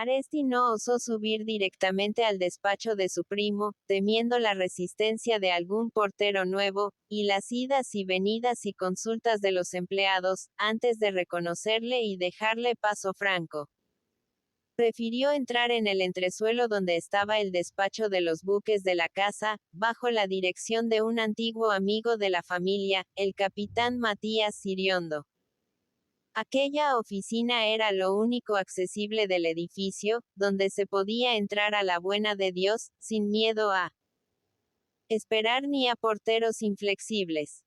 Aresti no osó subir directamente al despacho de su primo, temiendo la resistencia de algún portero nuevo, y las idas y venidas y consultas de los empleados, antes de reconocerle y dejarle paso franco. Prefirió entrar en el entresuelo donde estaba el despacho de los buques de la casa, bajo la dirección de un antiguo amigo de la familia, el capitán Matías Siriondo. Aquella oficina era lo único accesible del edificio, donde se podía entrar a la buena de Dios, sin miedo a esperar ni a porteros inflexibles.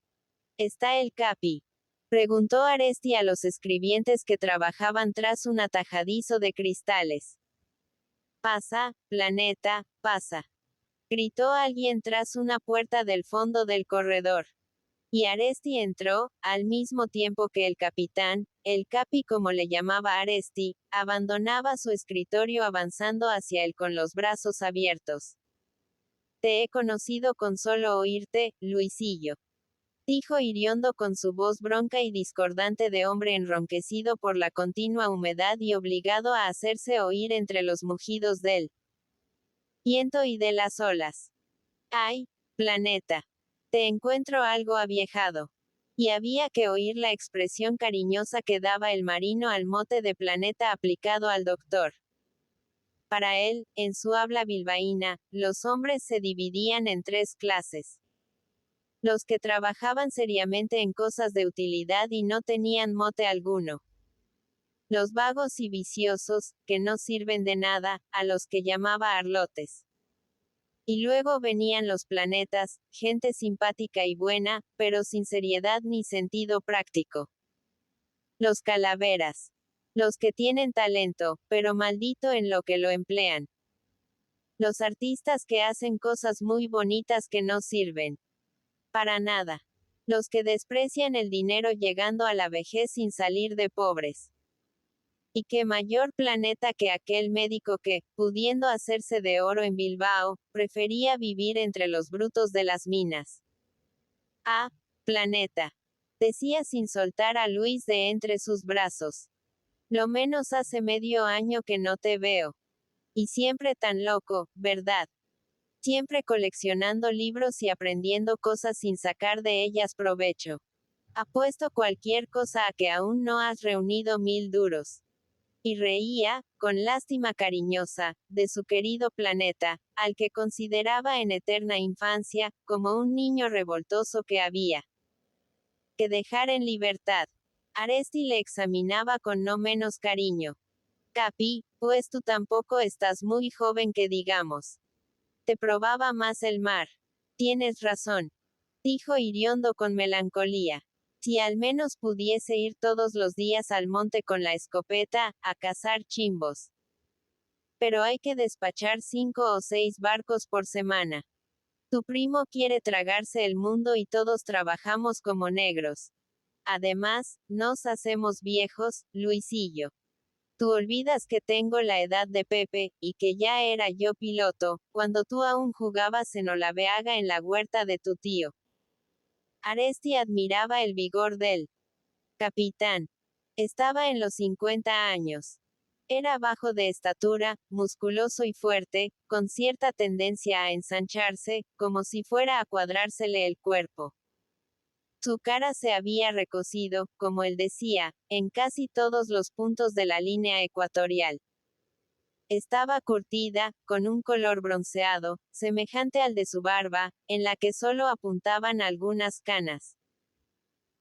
¿Está el Capi?, preguntó Aresti a los escribientes que trabajaban tras un atajadizo de cristales. Pasa, Planeta, pasa, gritó alguien tras una puerta del fondo del corredor. Y Aresti entró, al mismo tiempo que el capitán, el Capi como le llamaba Aresti, abandonaba su escritorio avanzando hacia él con los brazos abiertos. Te he conocido con solo oírte, Luisillo, dijo Iriondo con su voz bronca y discordante de hombre enronquecido por la continua humedad y obligado a hacerse oír entre los mugidos del viento y de las olas. ¡Ay, Planeta! Te encuentro algo aviejado. Y había que oír la expresión cariñosa que daba el marino al mote de Planeta aplicado al doctor. Para él, en su habla bilbaína, los hombres se dividían en 3 clases. Los que trabajaban seriamente en cosas de utilidad y no tenían mote alguno. Los vagos y viciosos, que no sirven de nada, a los que llamaba arlotes. Y luego venían los planetas, gente simpática y buena, pero sin seriedad ni sentido práctico. Los calaveras. Los que tienen talento, pero maldito en lo que lo emplean. Los artistas que hacen cosas muy bonitas que no sirven para nada. Los que desprecian el dinero llegando a la vejez sin salir de pobres. Y qué mayor planeta que aquel médico que, pudiendo hacerse de oro en Bilbao, prefería vivir entre los brutos de las minas. Ah, Planeta, decía sin soltar a Luis de entre sus brazos. Lo menos hace medio año que no te veo. Y siempre tan loco, ¿verdad? Siempre coleccionando libros y aprendiendo cosas sin sacar de ellas provecho. Apuesto cualquier cosa a que aún no has reunido 1000 duros. Y reía, con lástima cariñosa, de su querido Planeta, al que consideraba en eterna infancia, como un niño revoltoso que había que dejar en libertad. Aresti le examinaba con no menos cariño. Capi, pues tú tampoco estás muy joven que digamos. Te probaba más el mar. Tienes razón, dijo Iriondo con melancolía. Si al menos pudiese ir todos los días al monte con la escopeta, a cazar chimbos. Pero hay que despachar 5 o 6 barcos por semana. Tu primo quiere tragarse el mundo y todos trabajamos como negros. Además, nos hacemos viejos, Luisillo. Tú olvidas que tengo la edad de Pepe, y que ya era yo piloto, cuando tú aún jugabas en Olaveaga en la huerta de tu tío. Aresti admiraba el vigor del capitán. Estaba en los 50 años. Era bajo de estatura, musculoso y fuerte, con cierta tendencia a ensancharse, como si fuera a cuadrársele el cuerpo. Su cara se había recocido, como él decía, en casi todos los puntos de la línea ecuatorial. Estaba curtida, con un color bronceado, semejante al de su barba, en la que solo apuntaban algunas canas.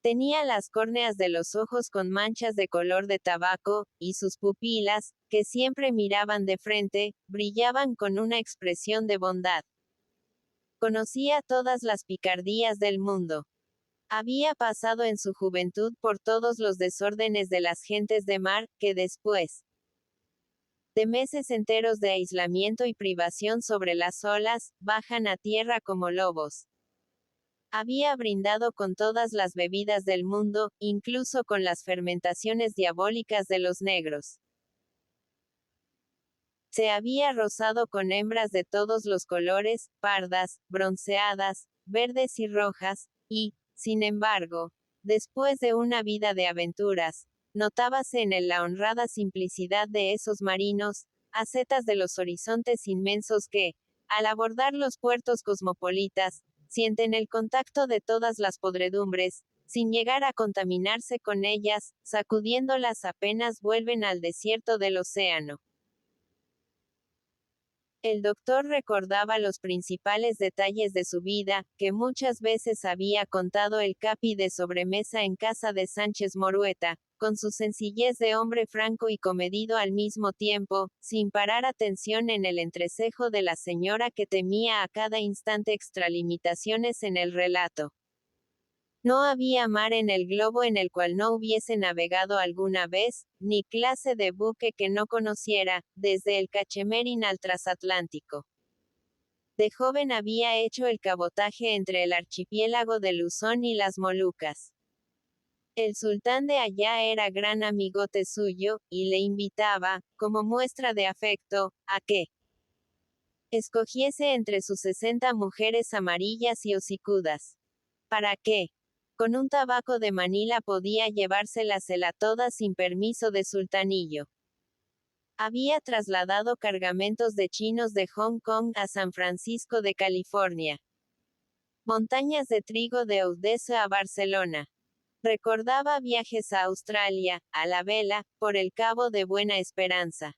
Tenía las córneas de los ojos con manchas de color de tabaco, y sus pupilas, que siempre miraban de frente, brillaban con una expresión de bondad. Conocía todas las picardías del mundo. Había pasado en su juventud por todos los desórdenes de las gentes de mar, que después de meses enteros de aislamiento y privación sobre las olas, bajan a tierra como lobos. Había brindado con todas las bebidas del mundo, incluso con las fermentaciones diabólicas de los negros. Se había rozado con hembras de todos los colores, pardas, bronceadas, verdes y rojas, y, sin embargo, después de una vida de aventuras, notábase en él la honrada simplicidad de esos marinos, acetas de los horizontes inmensos que, al abordar los puertos cosmopolitas, sienten el contacto de todas las podredumbres, sin llegar a contaminarse con ellas, sacudiéndolas apenas vuelven al desierto del océano. El doctor recordaba los principales detalles de su vida, que muchas veces había contado el capi de sobremesa en casa de Sánchez Morueta, con su sencillez de hombre franco y comedido al mismo tiempo, sin parar atención en el entrecejo de la señora que temía a cada instante extralimitaciones en el relato. No había mar en el globo en el cual no hubiese navegado alguna vez, ni clase de buque que no conociera, desde el Cachemering al transatlántico. De joven había hecho el cabotaje entre el archipiélago de Luzón y las Molucas. El sultán de allá era gran amigote suyo, y le invitaba, como muestra de afecto, a que escogiese entre sus 60 mujeres amarillas y hocicudas. ¿Para qué? Con un tabaco de Manila podía llevárselas él a todas sin permiso de sultanillo. Había trasladado cargamentos de chinos de Hong Kong a San Francisco de California. Montañas de trigo de Odessa a Barcelona. Recordaba viajes a Australia, a la vela, por el Cabo de Buena Esperanza.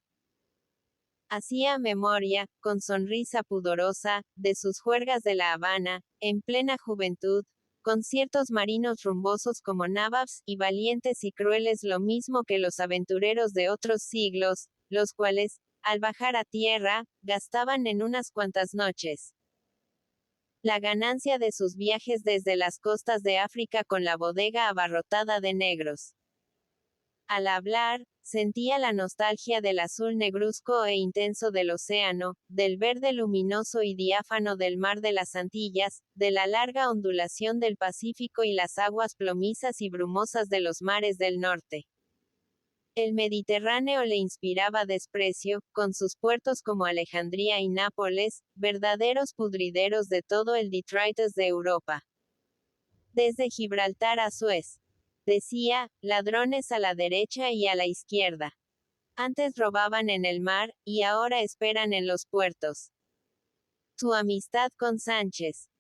Hacía memoria, con sonrisa pudorosa, de sus juergas de La Habana, en plena juventud, conciertos marinos rumbosos como nababs, y valientes y crueles lo mismo que los aventureros de otros siglos, los cuales, al bajar a tierra, gastaban en unas cuantas noches la ganancia de sus viajes desde las costas de África con la bodega abarrotada de negros. Al hablar, sentía la nostalgia del azul negruzco e intenso del océano, del verde luminoso y diáfano del mar de las Antillas, de la larga ondulación del Pacífico y las aguas plomizas y brumosas de los mares del norte. El Mediterráneo le inspiraba desprecio, con sus puertos como Alejandría y Nápoles, verdaderos pudrideros de todo el detritus de Europa. Desde Gibraltar a Suez. Decía, ladrones a la derecha y a la izquierda. Antes robaban en el mar, y ahora esperan en los puertos. Su amistad con Sánchez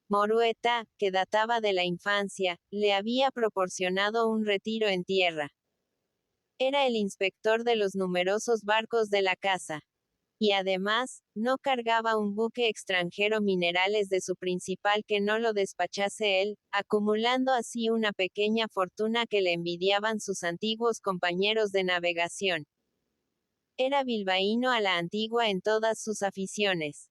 Morueta, que databa de la infancia, le había proporcionado un retiro en tierra. Era el inspector de los numerosos barcos de la casa. Y además, no cargaba un buque extranjero minerales de su principal que no lo despachase él, acumulando así una pequeña fortuna que le envidiaban sus antiguos compañeros de navegación. Era bilbaíno a la antigua en todas sus aficiones.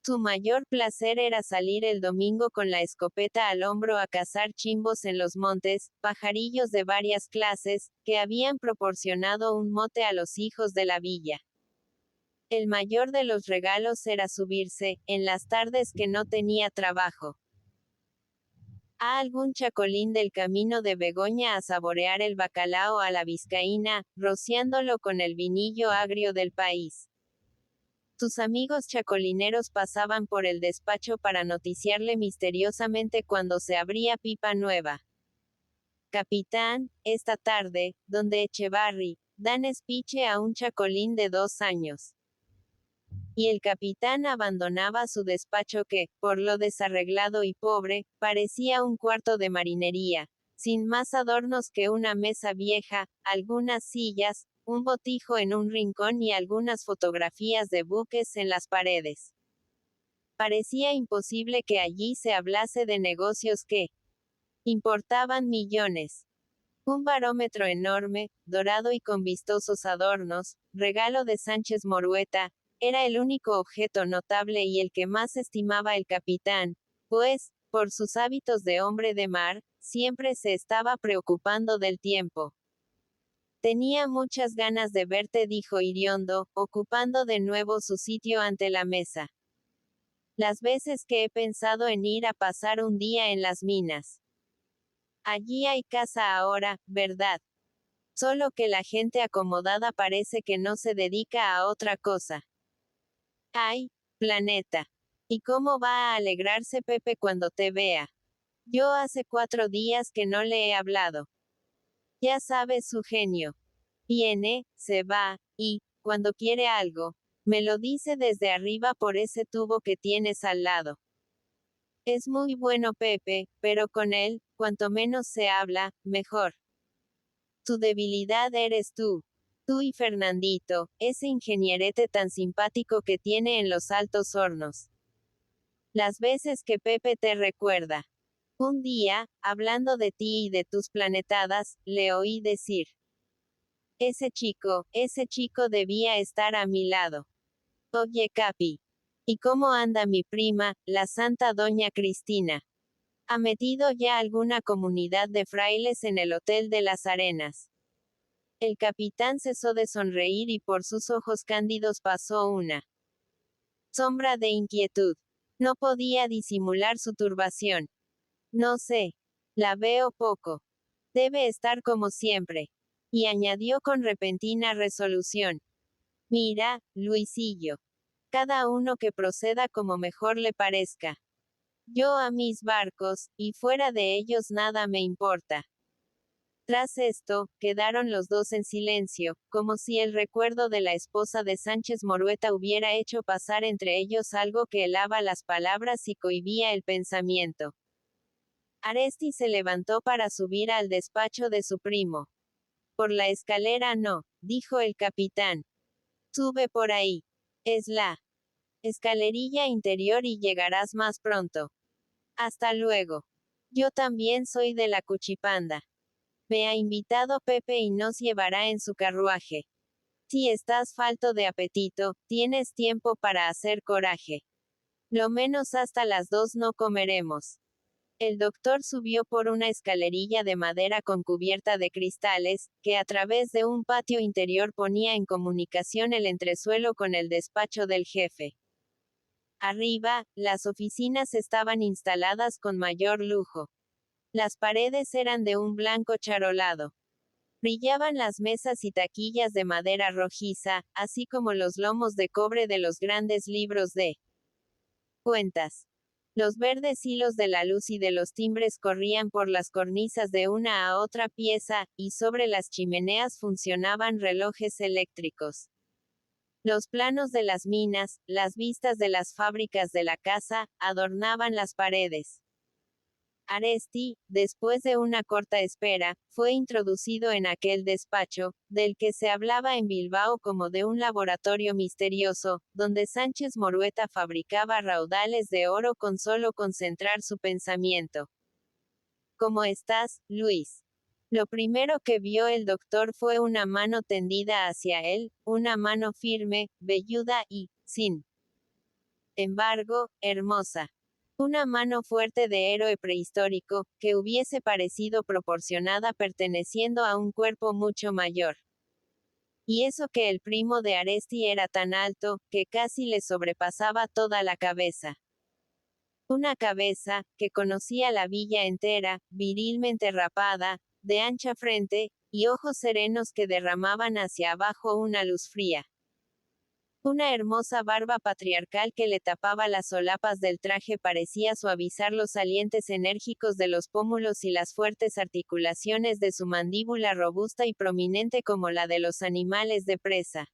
Su mayor placer era salir el domingo con la escopeta al hombro a cazar chimbos en los montes, pajarillos de varias clases, que habían proporcionado un mote a los hijos de la villa. El mayor de los regalos era subirse, en las tardes que no tenía trabajo, a algún chacolín del camino de Begoña a saborear el bacalao a la vizcaína, rociándolo con el vinillo agrio del país. Sus amigos chacolineros pasaban por el despacho para noticiarle misteriosamente cuando se abría pipa nueva. Capitán, esta tarde, donde Echevarri, dan espiche a un chacolín de 2 años. Y el capitán abandonaba su despacho que, por lo desarreglado y pobre, parecía un cuarto de marinería, sin más adornos que una mesa vieja, algunas sillas, un botijo en un rincón y algunas fotografías de buques en las paredes. Parecía imposible que allí se hablase de negocios que importaban millones. Un barómetro enorme, dorado y con vistosos adornos, regalo de Sánchez Morueta, era el único objeto notable y el que más estimaba el capitán, pues, por sus hábitos de hombre de mar, siempre se estaba preocupando del tiempo. Tenía muchas ganas de verte, dijo Iriondo, ocupando de nuevo su sitio ante la mesa. Las veces que he pensado en ir a pasar un día en las minas. Allí hay casa ahora, ¿verdad? Solo que la gente acomodada parece que no se dedica a otra cosa. ¡Ay, planeta! ¿Y cómo va a alegrarse Pepe cuando te vea? Yo hace 4 días que no le he hablado. Ya sabes su genio. Viene, se va, y, cuando quiere algo, me lo dice desde arriba por ese tubo que tienes al lado. Es muy bueno Pepe, pero con él, cuanto menos se habla, mejor. Tu debilidad eres tú. Tú y Fernandito, ese ingenierete tan simpático que tiene en los Altos Hornos. Las veces que Pepe te recuerda. Un día, hablando de ti y de tus planetadas, le oí decir. Ese chico debía estar a mi lado. Oye Capi. ¿Y cómo anda mi prima, la santa doña Cristina? ¿Ha metido ya alguna comunidad de frailes en el Hotel de las Arenas? El capitán cesó de sonreír y por sus ojos cándidos pasó una sombra de inquietud. No podía disimular su turbación. No sé. La veo poco. Debe estar como siempre. Y añadió con repentina resolución. Mira, Luisillo. Cada uno que proceda como mejor le parezca. Yo a mis barcos, y fuera de ellos nada me importa. Tras esto, quedaron los dos en silencio, como si el recuerdo de la esposa de Sánchez Morueta hubiera hecho pasar entre ellos algo que helaba las palabras y cohibía el pensamiento. Aresti se levantó para subir al despacho de su primo. Por la escalera no, dijo el capitán. Sube por ahí. Es la escalerilla interior y llegarás más pronto. Hasta luego. Yo también soy de la Cuchipanda. Me ha invitado Pepe y nos llevará en su carruaje. Si estás falto de apetito, tienes tiempo para hacer coraje. Lo menos hasta las 2 no comeremos. El doctor subió por una escalerilla de madera con cubierta de cristales, que a través de un patio interior ponía en comunicación el entresuelo con el despacho del jefe. Arriba, las oficinas estaban instaladas con mayor lujo. Las paredes eran de un blanco charolado. Brillaban las mesas y taquillas de madera rojiza, así como los lomos de cobre de los grandes libros de cuentas. Los verdes hilos de la luz y de los timbres corrían por las cornisas de una a otra pieza, y sobre las chimeneas funcionaban relojes eléctricos. Los planos de las minas, las vistas de las fábricas de la casa, adornaban las paredes. Aresti, después de una corta espera, fue introducido en aquel despacho, del que se hablaba en Bilbao como de un laboratorio misterioso, donde Sánchez Morueta fabricaba raudales de oro con solo concentrar su pensamiento. ¿Cómo estás, Luis? Lo primero que vio el doctor fue una mano tendida hacia él, una mano firme, velluda y, sin embargo, hermosa. Una mano fuerte de héroe prehistórico, que hubiese parecido proporcionada perteneciendo a un cuerpo mucho mayor. Y eso que el primo de Aresti era tan alto, que casi le sobrepasaba toda la cabeza. Una cabeza, que conocía la villa entera, virilmente rapada, de ancha frente, y ojos serenos que derramaban hacia abajo una luz fría. Una hermosa barba patriarcal que le tapaba las solapas del traje parecía suavizar los salientes enérgicos de los pómulos y las fuertes articulaciones de su mandíbula robusta y prominente como la de los animales de presa.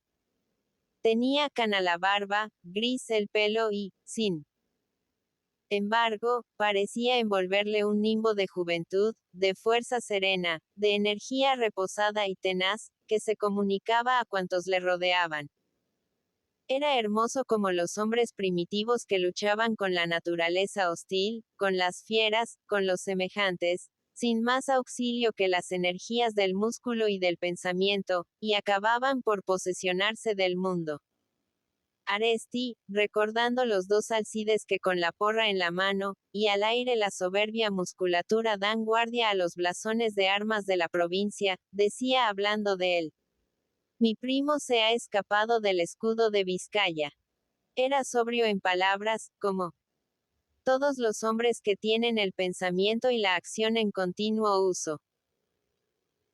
Tenía cana la barba, gris el pelo y, sin embargo, parecía envolverle un nimbo de juventud, de fuerza serena, de energía reposada y tenaz, que se comunicaba a cuantos le rodeaban. Era hermoso como los hombres primitivos que luchaban con la naturaleza hostil, con las fieras, con los semejantes, sin más auxilio que las energías del músculo y del pensamiento, y acababan por posesionarse del mundo. Aresti, recordando los dos alcides que con la porra en la mano, y al aire la soberbia musculatura dan guardia a los blasones de armas de la provincia, decía hablando de él. Mi primo se ha escapado del escudo de Vizcaya. Era sobrio en palabras, como todos los hombres que tienen el pensamiento y la acción en continuo uso.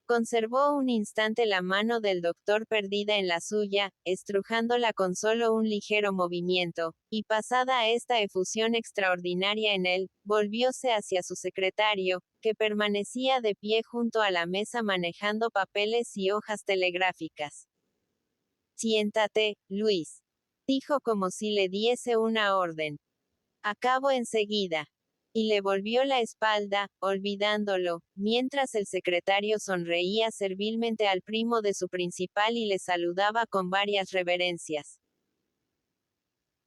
Conservó un instante la mano del doctor perdida en la suya, estrujándola con solo un ligero movimiento, y pasada esta efusión extraordinaria en él, volvióse hacia su secretario, que permanecía de pie junto a la mesa manejando papeles y hojas telegráficas. Siéntate, Luis. Dijo como si le diese una orden. Acabo enseguida. Y le volvió la espalda, olvidándolo, mientras el secretario sonreía servilmente al primo de su principal y le saludaba con varias reverencias.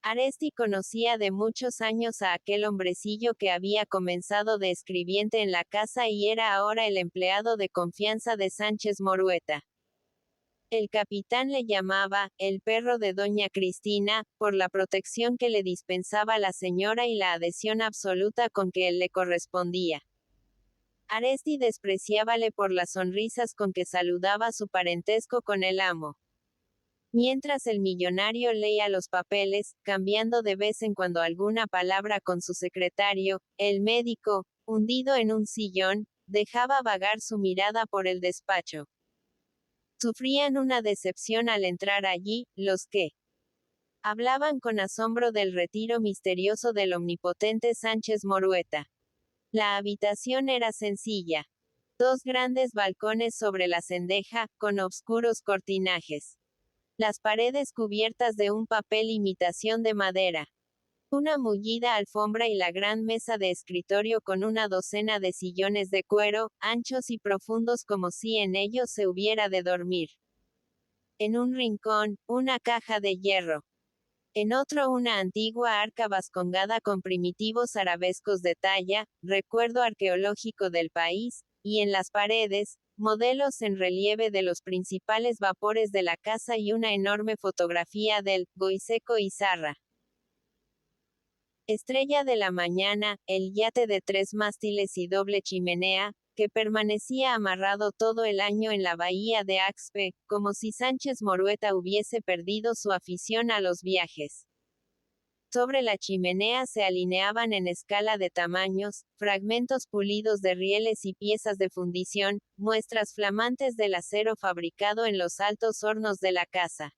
Aresti conocía de muchos años a aquel hombrecillo que había comenzado de escribiente en la casa y era ahora el empleado de confianza de Sánchez Morueta. El capitán le llamaba, el perro de doña Cristina, por la protección que le dispensaba la señora y la adhesión absoluta con que él le correspondía. Aresti despreciábale por las sonrisas con que saludaba su parentesco con el amo. Mientras el millonario leía los papeles, cambiando de vez en cuando alguna palabra con su secretario, el médico, hundido en un sillón, dejaba vagar su mirada por el despacho. Sufrían una decepción al entrar allí, los que hablaban con asombro del retiro misterioso del omnipotente Sánchez Morueta. La habitación era sencilla. 2 grandes balcones sobre la cendeja, con obscuros cortinajes. Las paredes cubiertas de un papel imitación de madera. Una mullida alfombra y la gran mesa de escritorio con una docena de sillones de cuero, anchos y profundos como si en ellos se hubiera de dormir. En un rincón, una caja de hierro. En otro una antigua arca vascongada con primitivos arabescos de talla, recuerdo arqueológico del país, y en las paredes, modelos en relieve de los principales vapores de la casa y una enorme fotografía del Goiseco Izarra. Estrella de la mañana, el yate de 3 mástiles y doble chimenea, que permanecía amarrado todo el año en la bahía de Axpe, como si Sánchez Morueta hubiese perdido su afición a los viajes. Sobre la chimenea se alineaban en escala de tamaños, fragmentos pulidos de rieles y piezas de fundición, muestras flamantes del acero fabricado en los altos hornos de la casa.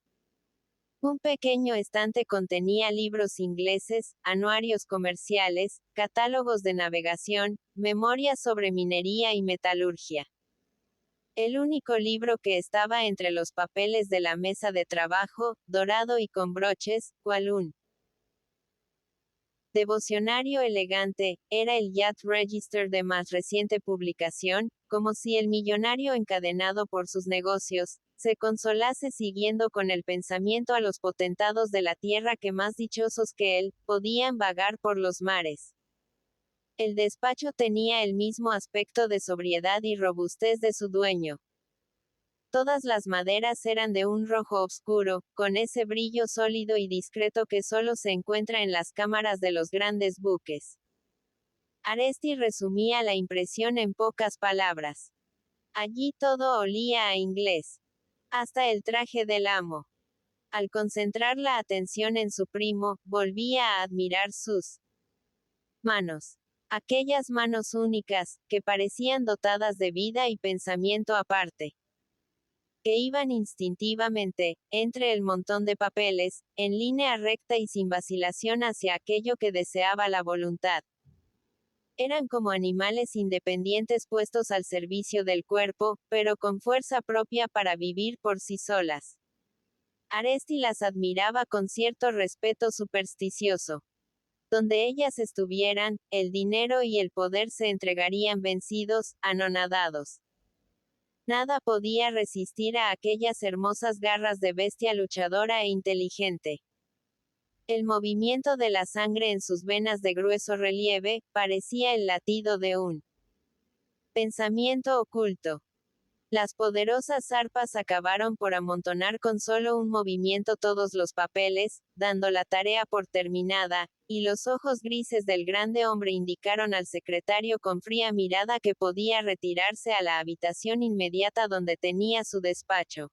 Un pequeño estante contenía libros ingleses, anuarios comerciales, catálogos de navegación, memorias sobre minería y metalurgia. El único libro que estaba entre los papeles de la mesa de trabajo, dorado y con broches, cual un devocionario elegante, era el Yacht Register de más reciente publicación, como si el millonario encadenado por sus negocios, se consolase siguiendo con el pensamiento a los potentados de la tierra que más dichosos que él, podían vagar por los mares. El despacho tenía el mismo aspecto de sobriedad y robustez de su dueño. Todas las maderas eran de un rojo oscuro, con ese brillo sólido y discreto que solo se encuentra en las cámaras de los grandes buques. Aresti resumía la impresión en pocas palabras. Allí todo olía a inglés. Hasta el traje del amo. Al concentrar la atención en su primo, volvía a admirar sus manos. Aquellas manos únicas, que parecían dotadas de vida y pensamiento aparte. Que iban instintivamente, entre el montón de papeles, en línea recta y sin vacilación hacia aquello que deseaba la voluntad. Eran como animales independientes puestos al servicio del cuerpo, pero con fuerza propia para vivir por sí solas. Aresti las admiraba con cierto respeto supersticioso. Donde ellas estuvieran, el dinero y el poder se entregarían vencidos, anonadados. Nada podía resistir a aquellas hermosas garras de bestia luchadora e inteligente. El movimiento de la sangre en sus venas de grueso relieve, parecía el latido de un pensamiento oculto. Las poderosas arpas acabaron por amontonar con solo un movimiento todos los papeles, dando la tarea por terminada, y los ojos grises del grande hombre indicaron al secretario con fría mirada que podía retirarse a la habitación inmediata donde tenía su despacho.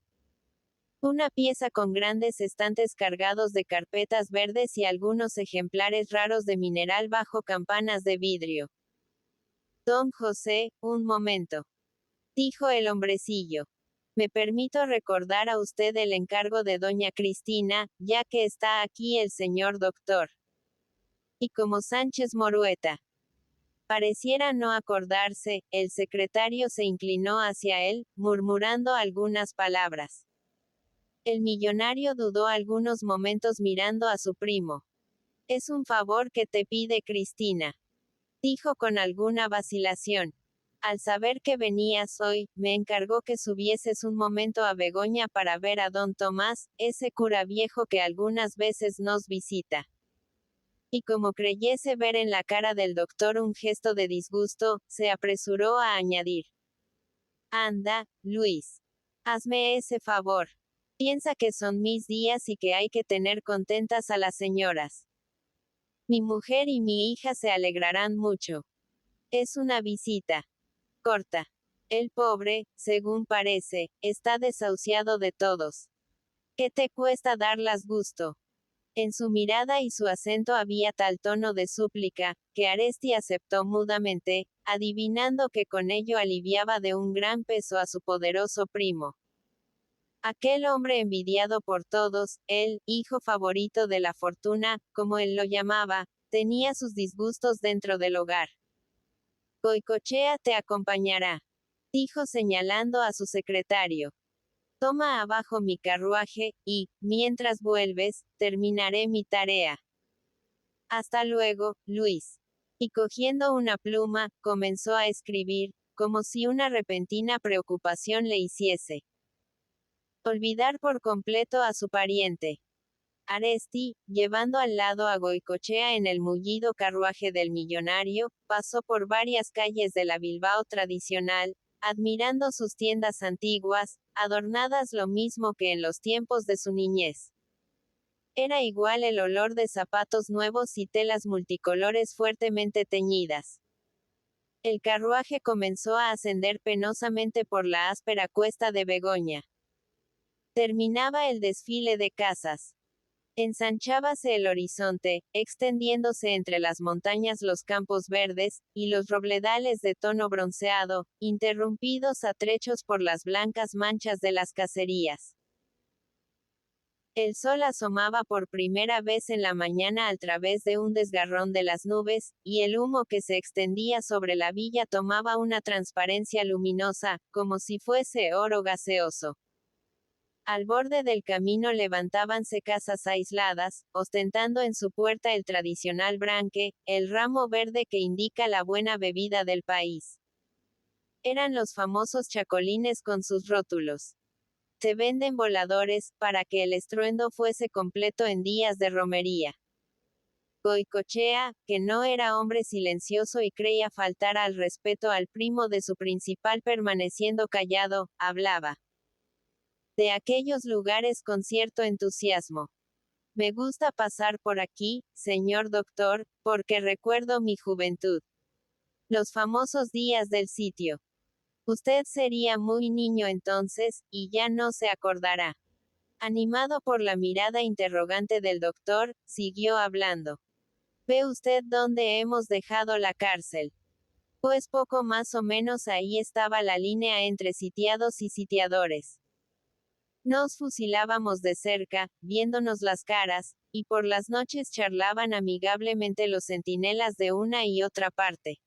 Una pieza con grandes estantes cargados de carpetas verdes y algunos ejemplares raros de mineral bajo campanas de vidrio. Don José, un momento. Dijo el hombrecillo. Me permito recordar a usted el encargo de doña Cristina, ya que está aquí el señor doctor. Y como Sánchez Morueta pareciera no acordarse, el secretario se inclinó hacia él, murmurando algunas palabras. El millonario dudó algunos momentos mirando a su primo. Es un favor que te pide Cristina, dijo con alguna vacilación. Al saber que venías hoy, me encargó que subieses un momento a Begoña para ver a don Tomás, ese cura viejo que algunas veces nos visita. Y como creyese ver en la cara del doctor un gesto de disgusto, se apresuró a añadir. Anda, Luis. Hazme ese favor. Piensa que son mis días y que hay que tener contentas a las señoras. Mi mujer y mi hija se alegrarán mucho. Es una visita corta. El pobre, según parece, está desahuciado de todos. ¿Qué te cuesta darlas gusto? En su mirada y su acento había tal tono de súplica, que Aresti aceptó mudamente, adivinando que con ello aliviaba de un gran peso a su poderoso primo. Aquel hombre envidiado por todos, el hijo favorito de la fortuna, como él lo llamaba, tenía sus disgustos dentro del hogar. Goicoechea te acompañará, dijo señalando a su secretario. Toma abajo mi carruaje, y, mientras vuelves, terminaré mi tarea. Hasta luego, Luis. Y cogiendo una pluma, comenzó a escribir, como si una repentina preocupación le hiciese olvidar por completo a su pariente. Aresti, llevando al lado a Goicoechea en el mullido carruaje del millonario, pasó por varias calles de la Bilbao tradicional, admirando sus tiendas antiguas, adornadas lo mismo que en los tiempos de su niñez. Era igual el olor de zapatos nuevos y telas multicolores fuertemente teñidas. El carruaje comenzó a ascender penosamente por la áspera cuesta de Begoña. Terminaba el desfile de casas. Ensanchábase el horizonte, extendiéndose entre las montañas los campos verdes, y los robledales de tono bronceado, interrumpidos a trechos por las blancas manchas de las caserías. El sol asomaba por primera vez en la mañana al través de un desgarrón de las nubes, y el humo que se extendía sobre la villa tomaba una transparencia luminosa, como si fuese oro gaseoso. Al borde del camino levantábanse casas aisladas, ostentando en su puerta el tradicional branque, el ramo verde que indica la buena bebida del país. Eran los famosos chacolines con sus rótulos. Se venden voladores, para que el estruendo fuese completo en días de romería. Goicoechea, que no era hombre silencioso y creía faltar al respeto al primo de su principal permaneciendo callado, hablaba de aquellos lugares con cierto entusiasmo. Me gusta pasar por aquí, señor doctor, porque recuerdo mi juventud. Los famosos días del sitio. Usted sería muy niño entonces, y ya no se acordará. Animado por la mirada interrogante del doctor, siguió hablando. ¿Ve usted dónde hemos dejado la cárcel? Pues poco más o menos ahí estaba la línea entre sitiados y sitiadores. Nos fusilábamos de cerca, viéndonos las caras, y por las noches charlaban amigablemente los centinelas de una y otra parte.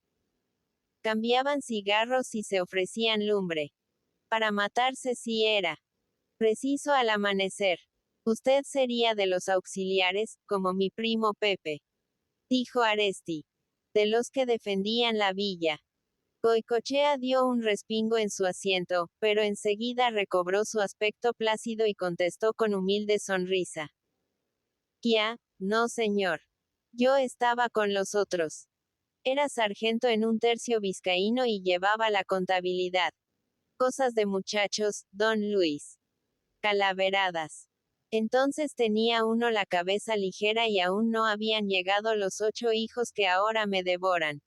Cambiaban cigarros y se ofrecían lumbre. Para matarse sí era preciso al amanecer. Usted sería de los auxiliares, como mi primo Pepe, dijo Aresti. De los que defendían la villa. Goicoechea dio un respingo en su asiento, pero enseguida recobró su aspecto plácido y contestó con humilde sonrisa. Ya, no señor. Yo estaba con los otros. Era sargento en un tercio vizcaíno y llevaba la contabilidad. Cosas de muchachos, don Luis. Calaveradas. Entonces tenía uno la cabeza ligera y aún no habían llegado los 8 hijos que ahora me devoran.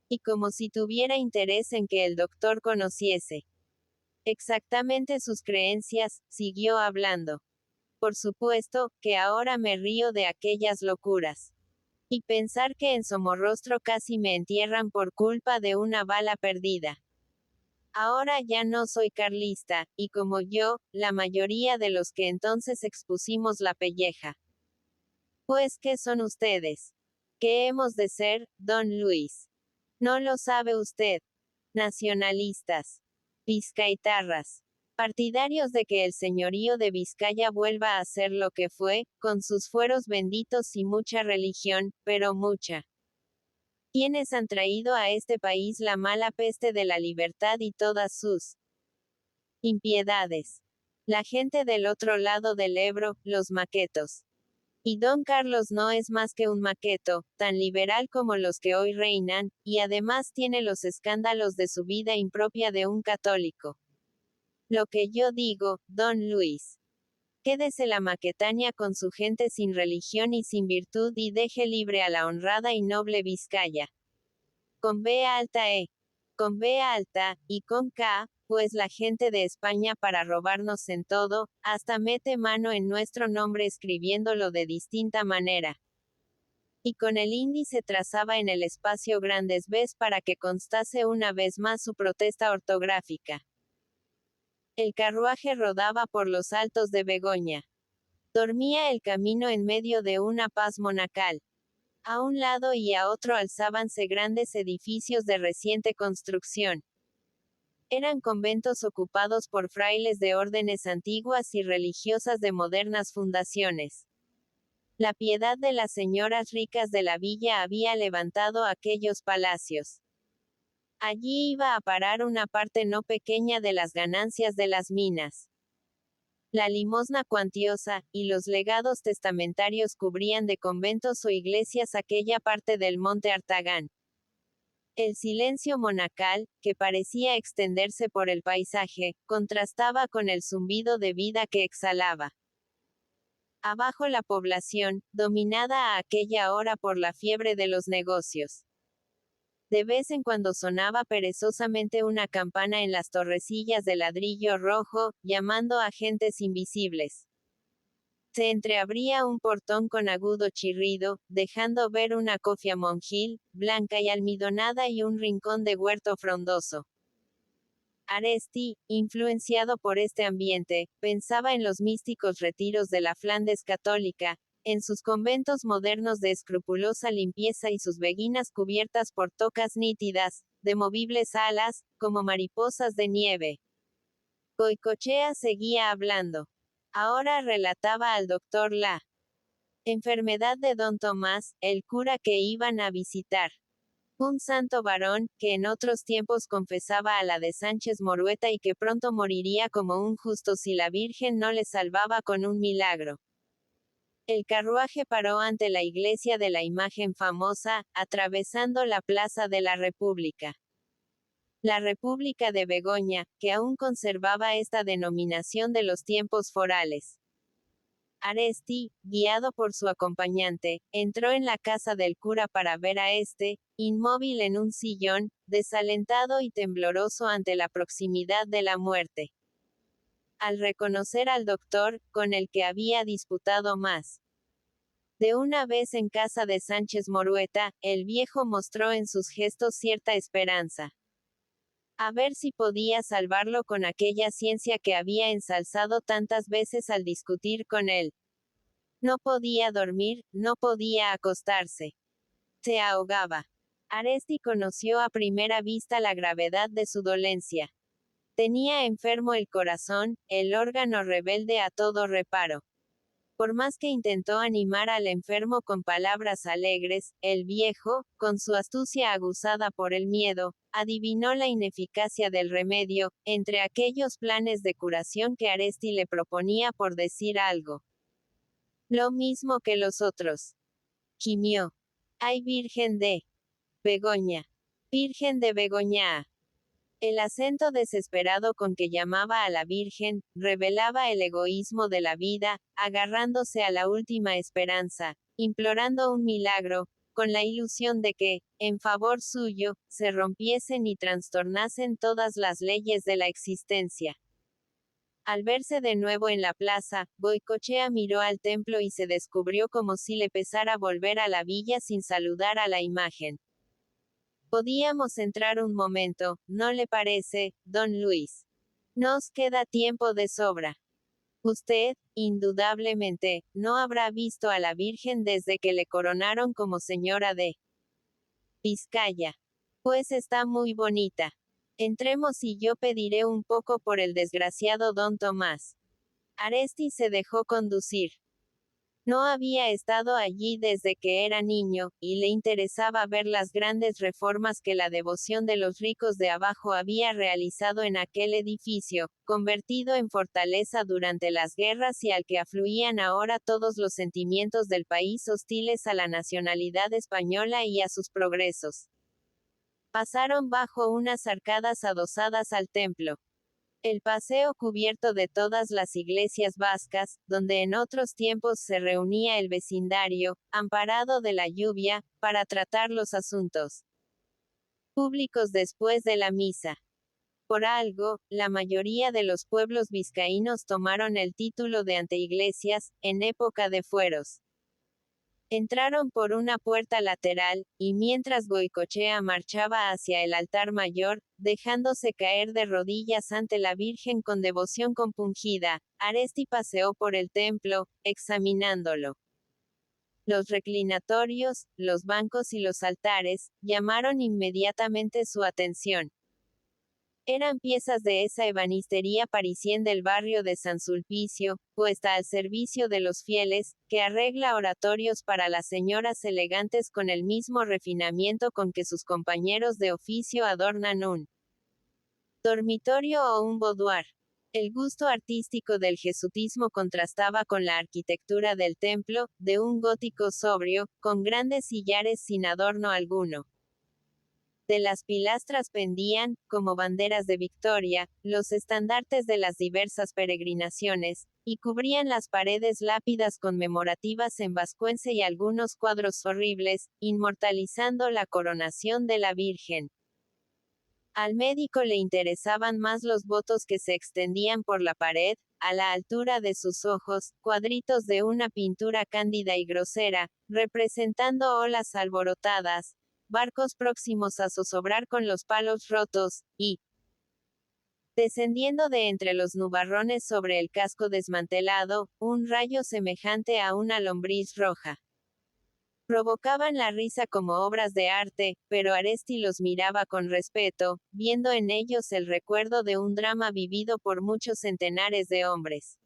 Y como si tuviera interés en que el doctor conociese exactamente sus creencias, siguió hablando. Por supuesto, que ahora me río de aquellas locuras. Y pensar que en Somorrostro casi me entierran por culpa de una bala perdida. Ahora ya no soy carlista, y como yo, la mayoría de los que entonces expusimos la pelleja. Pues, ¿qué son ustedes? ¿Qué hemos de ser, don Luis? No lo sabe usted. Nacionalistas. Vizcaitarras. Partidarios de que el señorío de Vizcaya vuelva a ser lo que fue, con sus fueros benditos y mucha religión, pero mucha. Quienes han traído a este país la mala peste de la libertad y todas sus impiedades. La gente del otro lado del Ebro, los maquetos. Y don Carlos no es más que un maqueto, tan liberal como los que hoy reinan, y además tiene los escándalos de su vida impropia de un católico. Lo que yo digo, don Luis. Quédese la Maquetania con su gente sin religión y sin virtud y deje libre a la honrada y noble Vizcaya. Con B alta E. Con B alta, y con K, pues la gente de España para robarnos en todo, hasta mete mano en nuestro nombre escribiéndolo de distinta manera. Y con el índice trazaba en el espacio grandes Bs para que constase una vez más su protesta ortográfica. El carruaje rodaba por los altos de Begoña. Dormía el camino en medio de una paz monacal. A un lado y a otro alzábanse grandes edificios de reciente construcción. Eran conventos ocupados por frailes de órdenes antiguas y religiosas de modernas fundaciones. La piedad de las señoras ricas de la villa había levantado aquellos palacios. Allí iba a parar una parte no pequeña de las ganancias de las minas. La limosna cuantiosa, y los legados testamentarios cubrían de conventos o iglesias aquella parte del monte Artagán. El silencio monacal, que parecía extenderse por el paisaje, contrastaba con el zumbido de vida que exhalaba. Abajo la población, dominada a aquella hora por la fiebre de los negocios. De vez en cuando sonaba perezosamente una campana en las torrecillas de ladrillo rojo, llamando a gentes invisibles. Se entreabría un portón con agudo chirrido, dejando ver una cofia monjil, blanca y almidonada y un rincón de huerto frondoso. Aresti, influenciado por este ambiente, pensaba en los místicos retiros de la Flandes católica, en sus conventos modernos de escrupulosa limpieza y sus beguinas cubiertas por tocas nítidas, de movibles alas, como mariposas de nieve. Goicoechea seguía hablando. Ahora relataba al doctor la enfermedad de don Tomás, el cura que iban a visitar. Un santo varón, que en otros tiempos confesaba a la de Sánchez Morueta y que pronto moriría como un justo si la Virgen no le salvaba con un milagro. El carruaje paró ante la iglesia de la imagen famosa, atravesando la Plaza de la República. La República de Begoña, que aún conservaba esta denominación de los tiempos forales. Aresti, guiado por su acompañante, entró en la casa del cura para ver a este, inmóvil en un sillón, desalentado y tembloroso ante la proximidad de la muerte. Al reconocer al doctor, con el que había disputado más de una vez en casa de Sánchez Morueta, el viejo mostró en sus gestos cierta esperanza. A ver si podía salvarlo con aquella ciencia que había ensalzado tantas veces al discutir con él. No podía dormir, no podía acostarse. Se ahogaba. Aresti conoció a primera vista la gravedad de su dolencia. Tenía enfermo el corazón, el órgano rebelde a todo reparo. Por más que intentó animar al enfermo con palabras alegres, el viejo, con su astucia aguzada por el miedo, adivinó la ineficacia del remedio, entre aquellos planes de curación que Aresti le proponía por decir algo. Lo mismo que los otros. Gimió. ¡Ay Virgen de Begoña! Virgen de Begoña. El acento desesperado con que llamaba a la Virgen, revelaba el egoísmo de la vida, agarrándose a la última esperanza, implorando un milagro, con la ilusión de que, en favor suyo, se rompiesen y trastornasen todas las leyes de la existencia. Al verse de nuevo en la plaza, Goicoechea miró al templo y se descubrió como si le pesara volver a la villa sin saludar a la imagen. Podíamos entrar un momento, ¿no le parece, don Luis? Nos queda tiempo de sobra. Usted, indudablemente, no habrá visto a la Virgen desde que le coronaron como señora de Vizcaya. Pues está muy bonita. Entremos y yo pediré un poco por el desgraciado don Tomás. Aresti se dejó conducir. No había estado allí desde que era niño, y le interesaba ver las grandes reformas que la devoción de los ricos de abajo había realizado en aquel edificio, convertido en fortaleza durante las guerras y al que afluían ahora todos los sentimientos del país hostiles a la nacionalidad española y a sus progresos. Pasaron bajo unas arcadas adosadas al templo. El paseo cubierto de todas las iglesias vascas, donde en otros tiempos se reunía el vecindario, amparado de la lluvia, para tratar los asuntos públicos después de la misa. Por algo, la mayoría de los pueblos vizcaínos tomaron el título de anteiglesias, en época de fueros. Entraron por una puerta lateral, y mientras Goicoechea marchaba hacia el altar mayor, dejándose caer de rodillas ante la Virgen con devoción compungida, Aresti paseó por el templo, examinándolo. Los reclinatorios, los bancos y los altares, llamaron inmediatamente su atención. Eran piezas de esa ebanistería parisien del barrio de San Sulpicio, puesta al servicio de los fieles, que arregla oratorios para las señoras elegantes con el mismo refinamiento con que sus compañeros de oficio adornan un dormitorio o un boudoir. El gusto artístico del jesuitismo contrastaba con la arquitectura del templo, de un gótico sobrio, con grandes sillares sin adorno alguno. De las pilastras pendían, como banderas de victoria, los estandartes de las diversas peregrinaciones, y cubrían las paredes lápidas conmemorativas en vascuence y algunos cuadros horribles, inmortalizando la coronación de la Virgen. Al médico le interesaban más los votos que se extendían por la pared, a la altura de sus ojos, cuadritos de una pintura cándida y grosera, representando olas alborotadas, barcos próximos a zozobrar con los palos rotos, y descendiendo de entre los nubarrones sobre el casco desmantelado, un rayo semejante a una lombriz roja. Provocaban la risa como obras de arte, pero Aresti los miraba con respeto, viendo en ellos el recuerdo de un drama vivido por muchos centenares de hombres.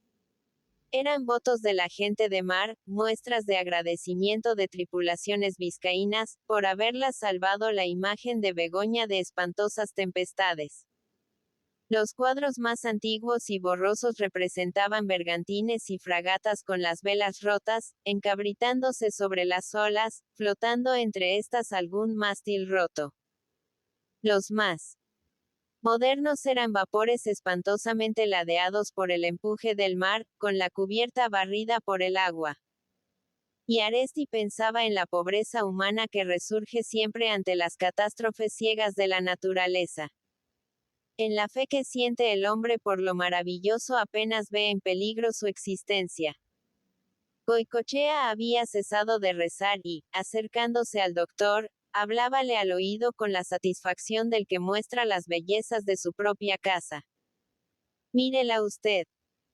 Eran votos de la gente de mar, muestras de agradecimiento de tripulaciones vizcaínas, por haberlas salvado la imagen de Begoña de espantosas tempestades. Los cuadros más antiguos y borrosos representaban bergantines y fragatas con las velas rotas, encabritándose sobre las olas, flotando entre estas algún mástil roto. Los más modernos eran vapores espantosamente ladeados por el empuje del mar, con la cubierta barrida por el agua. Y Aresti pensaba en la pobreza humana que resurge siempre ante las catástrofes ciegas de la naturaleza. En la fe que siente el hombre por lo maravilloso apenas ve en peligro su existencia. Goicoechea había cesado de rezar y, acercándose al doctor, hablábale al oído con la satisfacción del que muestra las bellezas de su propia casa. Mírela usted,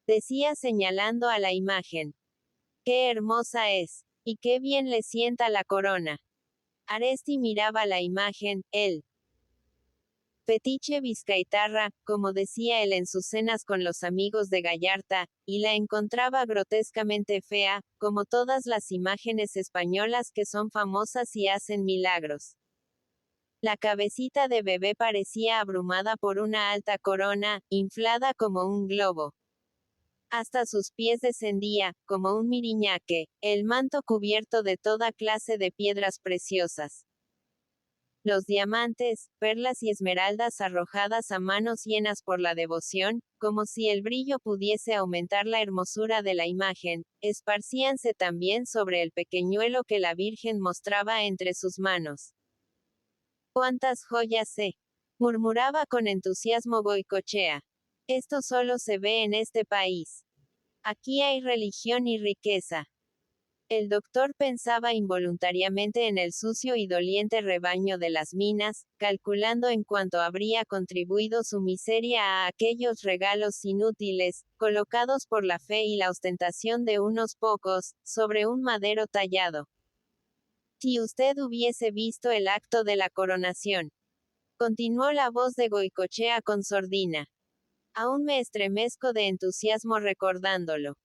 decía señalando a la imagen. Qué hermosa es, y qué bien le sienta la corona. Aresti miraba la imagen, él. Fetiche Vizcaitarra, como decía él en sus cenas con los amigos de Gallarta, y la encontraba grotescamente fea, como todas las imágenes españolas que son famosas y hacen milagros. La cabecita de bebé parecía abrumada por una alta corona, inflada como un globo. Hasta sus pies descendía, como un miriñaque, el manto cubierto de toda clase de piedras preciosas. Los diamantes, perlas y esmeraldas arrojadas a manos llenas por la devoción, como si el brillo pudiese aumentar la hermosura de la imagen, esparcíanse también sobre el pequeñuelo que la Virgen mostraba entre sus manos. ¡Cuántas joyas murmuraba con entusiasmo Goicoechea. Esto solo se ve en este país. Aquí hay religión y riqueza. El doctor pensaba involuntariamente en el sucio y doliente rebaño de las minas, calculando en cuánto habría contribuido su miseria a aquellos regalos inútiles, colocados por la fe y la ostentación de unos pocos, sobre un madero tallado. Si usted hubiese visto el acto de la coronación. Continuó la voz de Goicoechea con sordina. Aún me estremezco de entusiasmo recordándolo.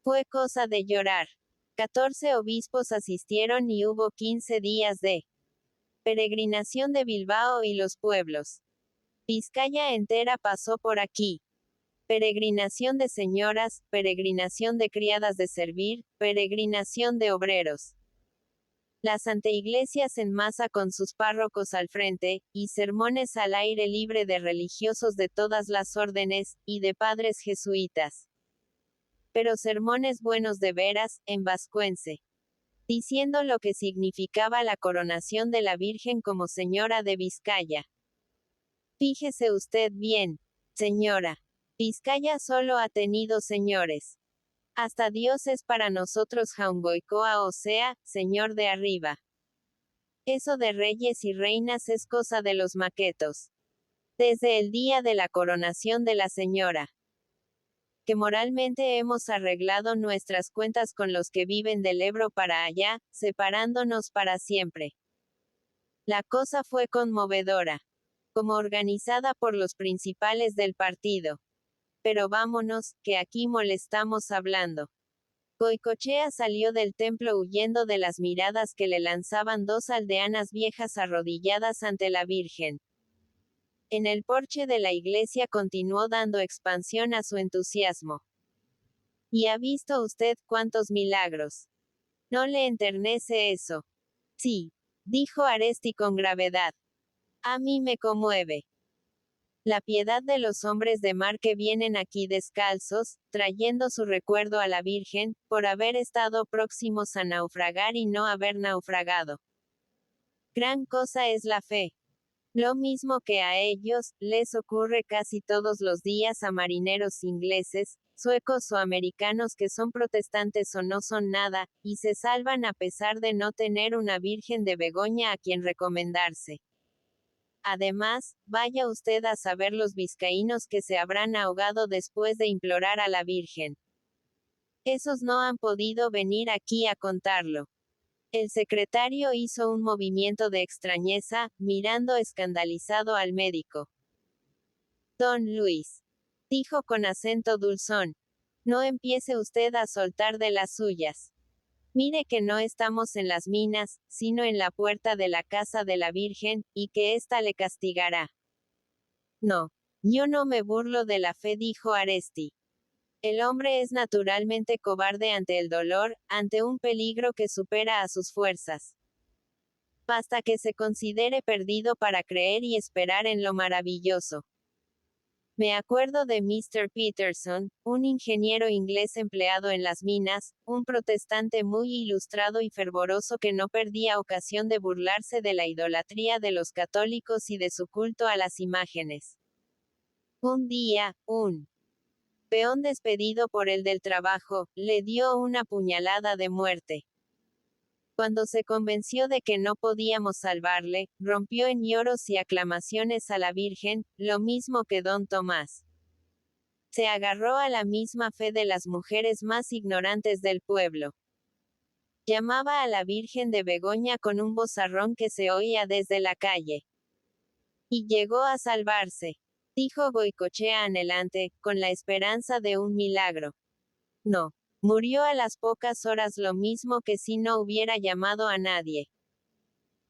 Fue cosa de llorar. 14 obispos asistieron y hubo 15 días de peregrinación de Bilbao y los pueblos. Vizcaya entera pasó por aquí. Peregrinación de señoras, peregrinación de criadas de servir, peregrinación de obreros. Las anteiglesias en masa con sus párrocos al frente, y sermones al aire libre de religiosos de todas las órdenes, y de padres jesuitas. Pero sermones buenos de veras, en vascuence. Diciendo lo que significaba la coronación de la Virgen como señora de Vizcaya. Fíjese usted bien, señora. Vizcaya solo ha tenido señores. Hasta Dios es para nosotros Jaungoicoa, o sea, señor de arriba. Eso de reyes y reinas es cosa de los maquetos. Desde el día de la coronación de la señora. Que moralmente hemos arreglado nuestras cuentas con los que viven del Ebro para allá, separándonos para siempre. La cosa fue conmovedora. Como organizada por los principales del partido. Pero vámonos, que aquí molestamos hablando. Goicoechea salió del templo huyendo de las miradas que le lanzaban dos aldeanas viejas arrodilladas ante la Virgen. En el porche de la iglesia continuó dando expansión a su entusiasmo. ¿Y ha visto usted cuántos milagros? ¿No le enternece eso? Sí, dijo Aresti con gravedad. A mí me conmueve. La piedad de los hombres de mar que vienen aquí descalzos, trayendo su recuerdo a la Virgen, por haber estado próximos a naufragar y no haber naufragado. Gran cosa es la fe. Lo mismo que a ellos, les ocurre casi todos los días a marineros ingleses, suecos o americanos que son protestantes o no son nada, y se salvan a pesar de no tener una Virgen de Begoña a quien recomendarse. Además, vaya usted a saber los vizcaínos que se habrán ahogado después de implorar a la Virgen. Esos no han podido venir aquí a contarlo. El secretario hizo un movimiento de extrañeza, mirando escandalizado al médico. Don Luis, dijo con acento dulzón, no empiece usted a soltar de las suyas. Mire que no estamos en las minas, sino en la puerta de la casa de la Virgen, y que ésta le castigará. No. Yo no me burlo de la fe, dijo Aresti. El hombre es naturalmente cobarde ante el dolor, ante un peligro que supera a sus fuerzas. Basta que se considere perdido para creer y esperar en lo maravilloso. Me acuerdo de Mr. Peterson, un ingeniero inglés empleado en las minas, un protestante muy ilustrado y fervoroso que no perdía ocasión de burlarse de la idolatría de los católicos y de su culto a las imágenes. Un día, un peón despedido por el del trabajo, le dio una puñalada de muerte. Cuando se convenció de que no podíamos salvarle, rompió en lloros y aclamaciones a la Virgen, lo mismo que don Tomás. Se agarró a la misma fe de las mujeres más ignorantes del pueblo. Llamaba a la Virgen de Begoña con un vozarrón que se oía desde la calle. Y llegó a salvarse, dijo Goicoechea anhelante, con la esperanza de un milagro. No. Murió a las pocas horas lo mismo que si no hubiera llamado a nadie.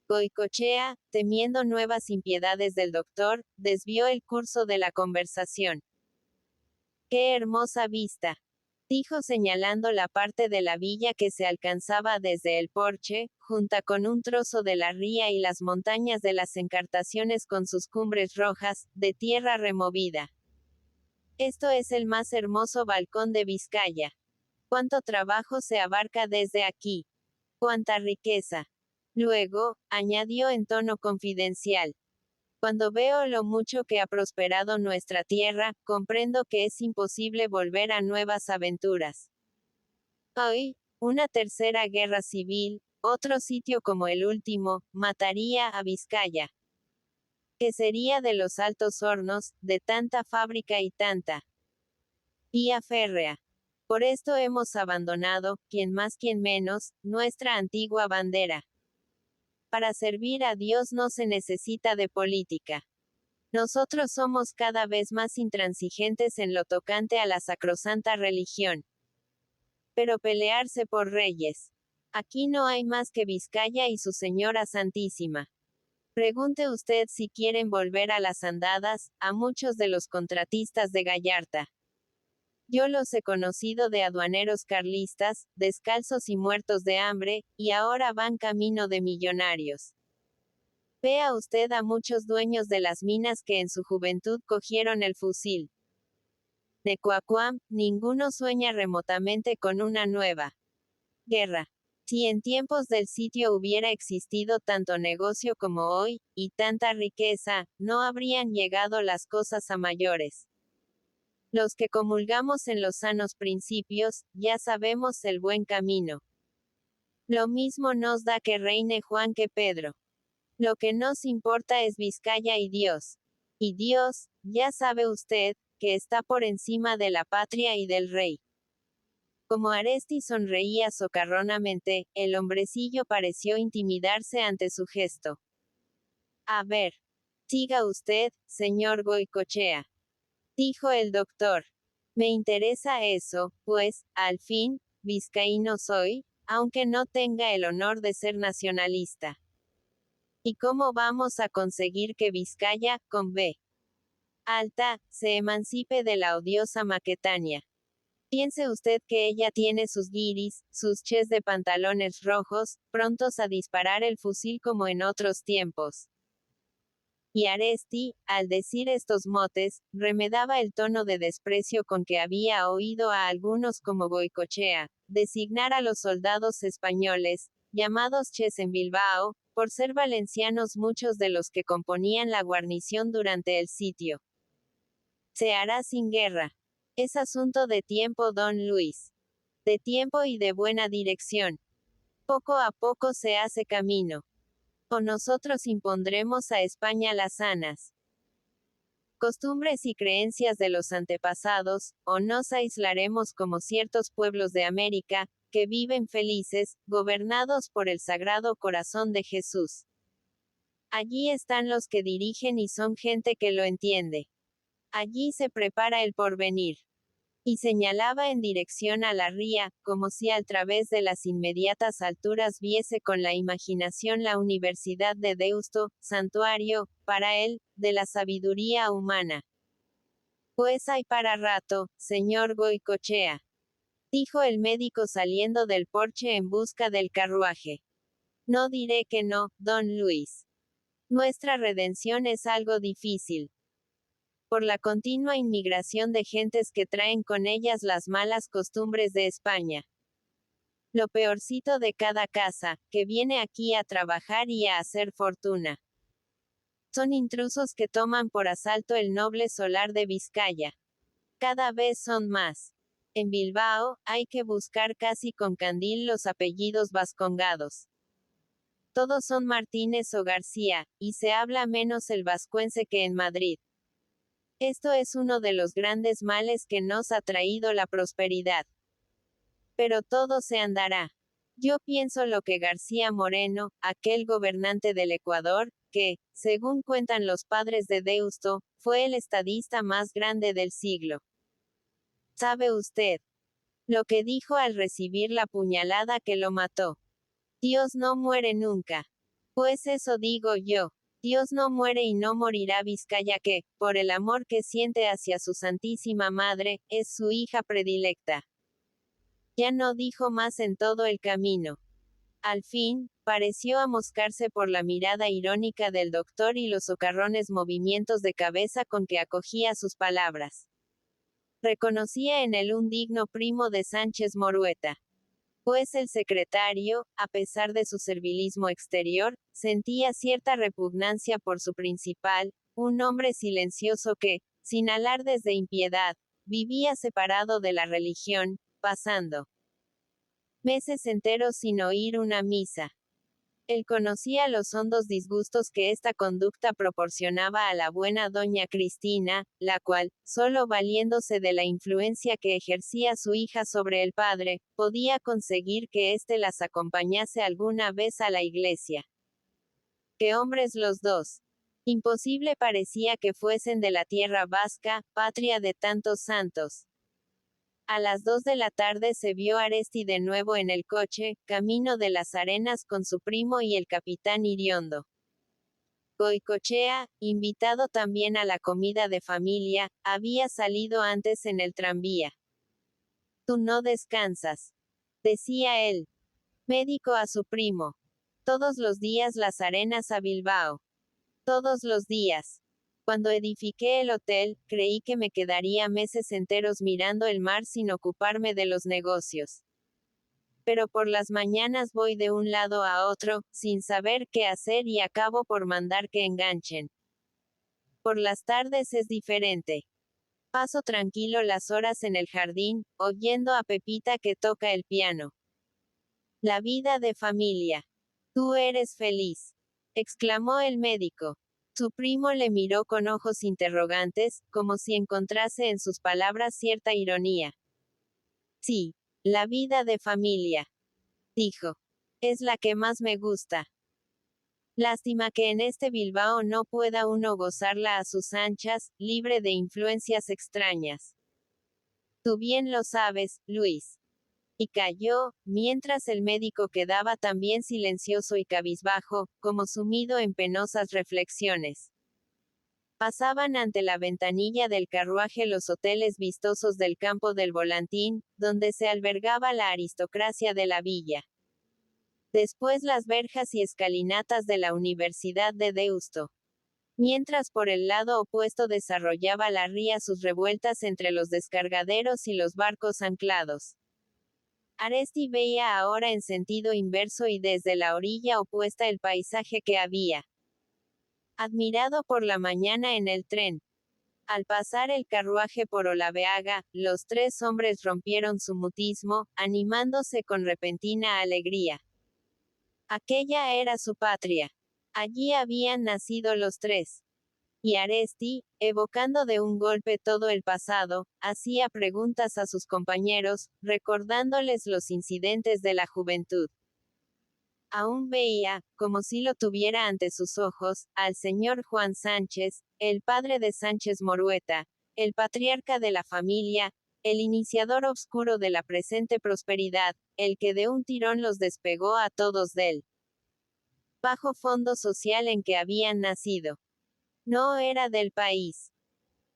Goicoechea, temiendo nuevas impiedades del doctor, desvió el curso de la conversación. ¡Qué hermosa vista! Dijo señalando la parte de la villa que se alcanzaba desde el porche, junta con un trozo de la ría y las montañas de las Encartaciones con sus cumbres rojas, de tierra removida. Esto es el más hermoso balcón de Vizcaya. Cuánto trabajo se abarca desde aquí. Cuánta riqueza. Luego, añadió en tono confidencial. Cuando veo lo mucho que ha prosperado nuestra tierra, comprendo que es imposible volver a nuevas aventuras. Hoy, una tercera guerra civil, otro sitio como el último, mataría a Vizcaya. ¿Qué sería de los Altos Hornos, de tanta fábrica y tanta vía férrea? Por esto hemos abandonado, quien más quien menos, nuestra antigua bandera. Para servir a Dios no se necesita de política. Nosotros somos cada vez más intransigentes en lo tocante a la sacrosanta religión. Pero pelearse por reyes. Aquí no hay más que Vizcaya y su Señora Santísima. Pregunte usted si quieren volver a las andadas, a muchos de los contratistas de Gallarta. Yo los he conocido de aduaneros carlistas, descalzos y muertos de hambre, y ahora van camino de millonarios. Vea usted a muchos dueños de las minas que en su juventud cogieron el fusil. De Coacuam, ninguno sueña remotamente con una nueva guerra. Si en tiempos del sitio hubiera existido tanto negocio como hoy, y tanta riqueza, no habrían llegado las cosas a mayores. Los que comulgamos en los sanos principios, ya sabemos el buen camino. Lo mismo nos da que reine Juan que Pedro. Lo que nos importa es Vizcaya y Dios. Y Dios, ya sabe usted, que está por encima de la patria y del rey. Como Aresti sonreía socarronamente, el hombrecillo pareció intimidarse ante su gesto. A ver. Siga usted, señor Goicoechea, dijo el doctor. Me interesa eso, pues, al fin, vizcaíno soy, aunque no tenga el honor de ser nacionalista. ¿Y cómo vamos a conseguir que Vizcaya, con B alta, se emancipe de la odiosa Maquetania? Piense usted que ella tiene sus guiris, sus ches de pantalones rojos, prontos a disparar el fusil como en otros tiempos. Y Aresti, al decir estos motes, remedaba el tono de desprecio con que había oído a algunos como Goicoechea designar a los soldados españoles, llamados ches en Bilbao, por ser valencianos muchos de los que componían la guarnición durante el sitio. Se hará sin guerra. Es asunto de tiempo, don Luis. De tiempo y de buena dirección. Poco a poco se hace camino. O nosotros impondremos a España las sanas costumbres y creencias de los antepasados, o nos aislaremos como ciertos pueblos de América, que viven felices, gobernados por el Sagrado Corazón de Jesús. Allí están los que dirigen y son gente que lo entiende. Allí se prepara el porvenir. Y señalaba en dirección a la ría, como si a través de las inmediatas alturas viese con la imaginación la Universidad de Deusto, santuario, para él, de la sabiduría humana. Pues hay para rato, señor Goicoechea, dijo el médico saliendo del porche en busca del carruaje. No diré que no, don Luis. Nuestra redención es algo difícil. Por la continua inmigración de gentes que traen con ellas las malas costumbres de España. Lo peorcito de cada casa, que viene aquí a trabajar y a hacer fortuna. Son intrusos que toman por asalto el noble solar de Vizcaya. Cada vez son más. En Bilbao, hay que buscar casi con candil los apellidos vascongados. Todos son Martínez o García, y se habla menos el vascuence que en Madrid. Esto es uno de los grandes males que nos ha traído la prosperidad. Pero todo se andará. Yo pienso lo que García Moreno, aquel gobernante del Ecuador, que, según cuentan los padres de Deusto, fue el estadista más grande del siglo. ¿Sabe usted lo que dijo al recibir la puñalada que lo mató? Dios no muere nunca. Pues eso digo yo. Dios no muere y no morirá Vizcaya que, por el amor que siente hacia su Santísima Madre, es su hija predilecta. Ya no dijo más en todo el camino. Al fin, pareció amoscarse por la mirada irónica del doctor y los socarrones movimientos de cabeza con que acogía sus palabras. Reconocía en él un digno primo de Sánchez Morueta. Pues el secretario, a pesar de su servilismo exterior, sentía cierta repugnancia por su principal, un hombre silencioso que, sin alardes de impiedad, vivía separado de la religión, pasando meses enteros sin oír una misa. Él conocía los hondos disgustos que esta conducta proporcionaba a la buena doña Cristina, la cual, solo valiéndose de la influencia que ejercía su hija sobre el padre, podía conseguir que éste las acompañase alguna vez a la iglesia. qué hombres los dos. Imposible parecía que fuesen de la tierra vasca, patria de tantos santos. A las 2 de la tarde se vio Aresti de nuevo en el coche, camino de las Arenas con su primo y el capitán Iriondo. Goicoechea, invitado también a la comida de familia, había salido antes en el tranvía. Tú no descansas, decía él, médico a su primo. Todos los días las Arenas a Bilbao. Todos los días. Cuando edifiqué el hotel, creí que me quedaría meses enteros mirando el mar sin ocuparme de los negocios. Pero por las mañanas voy de un lado a otro, sin saber qué hacer y acabo por mandar que enganchen. Por las tardes es diferente. Paso tranquilo las horas en el jardín, oyendo a Pepita que toca el piano. La vida de familia. Tú eres feliz, exclamó el médico. Su primo le miró con ojos interrogantes, como si encontrase en sus palabras cierta ironía. Sí, la vida de familia, dijo. Es la que más me gusta. Lástima que en este Bilbao no pueda uno gozarla a sus anchas, libre de influencias extrañas. Tú bien lo sabes, Luis. Y calló, mientras el médico quedaba también silencioso y cabizbajo, como sumido en penosas reflexiones. Pasaban ante la ventanilla del carruaje los hoteles vistosos del campo del Volantín, donde se albergaba la aristocracia de la villa. Después las verjas y escalinatas de la Universidad de Deusto. Mientras por el lado opuesto desarrollaba la ría sus revueltas entre los descargaderos y los barcos anclados. Aresti veía ahora en sentido inverso y desde la orilla opuesta el paisaje que había admirado por la mañana en el tren. Al pasar el carruaje por Olaveaga, los tres hombres rompieron su mutismo, animándose con repentina alegría. Aquella era su patria. Allí habían nacido los tres. Y Aresti, evocando de un golpe todo el pasado, hacía preguntas a sus compañeros, recordándoles los incidentes de la juventud. Aún veía, como si lo tuviera ante sus ojos, al señor Juan Sánchez, el padre de Sánchez Morueta, el patriarca de la familia, el iniciador obscuro de la presente prosperidad, el que de un tirón los despegó a todos del bajo fondo social en que habían nacido. No era del país.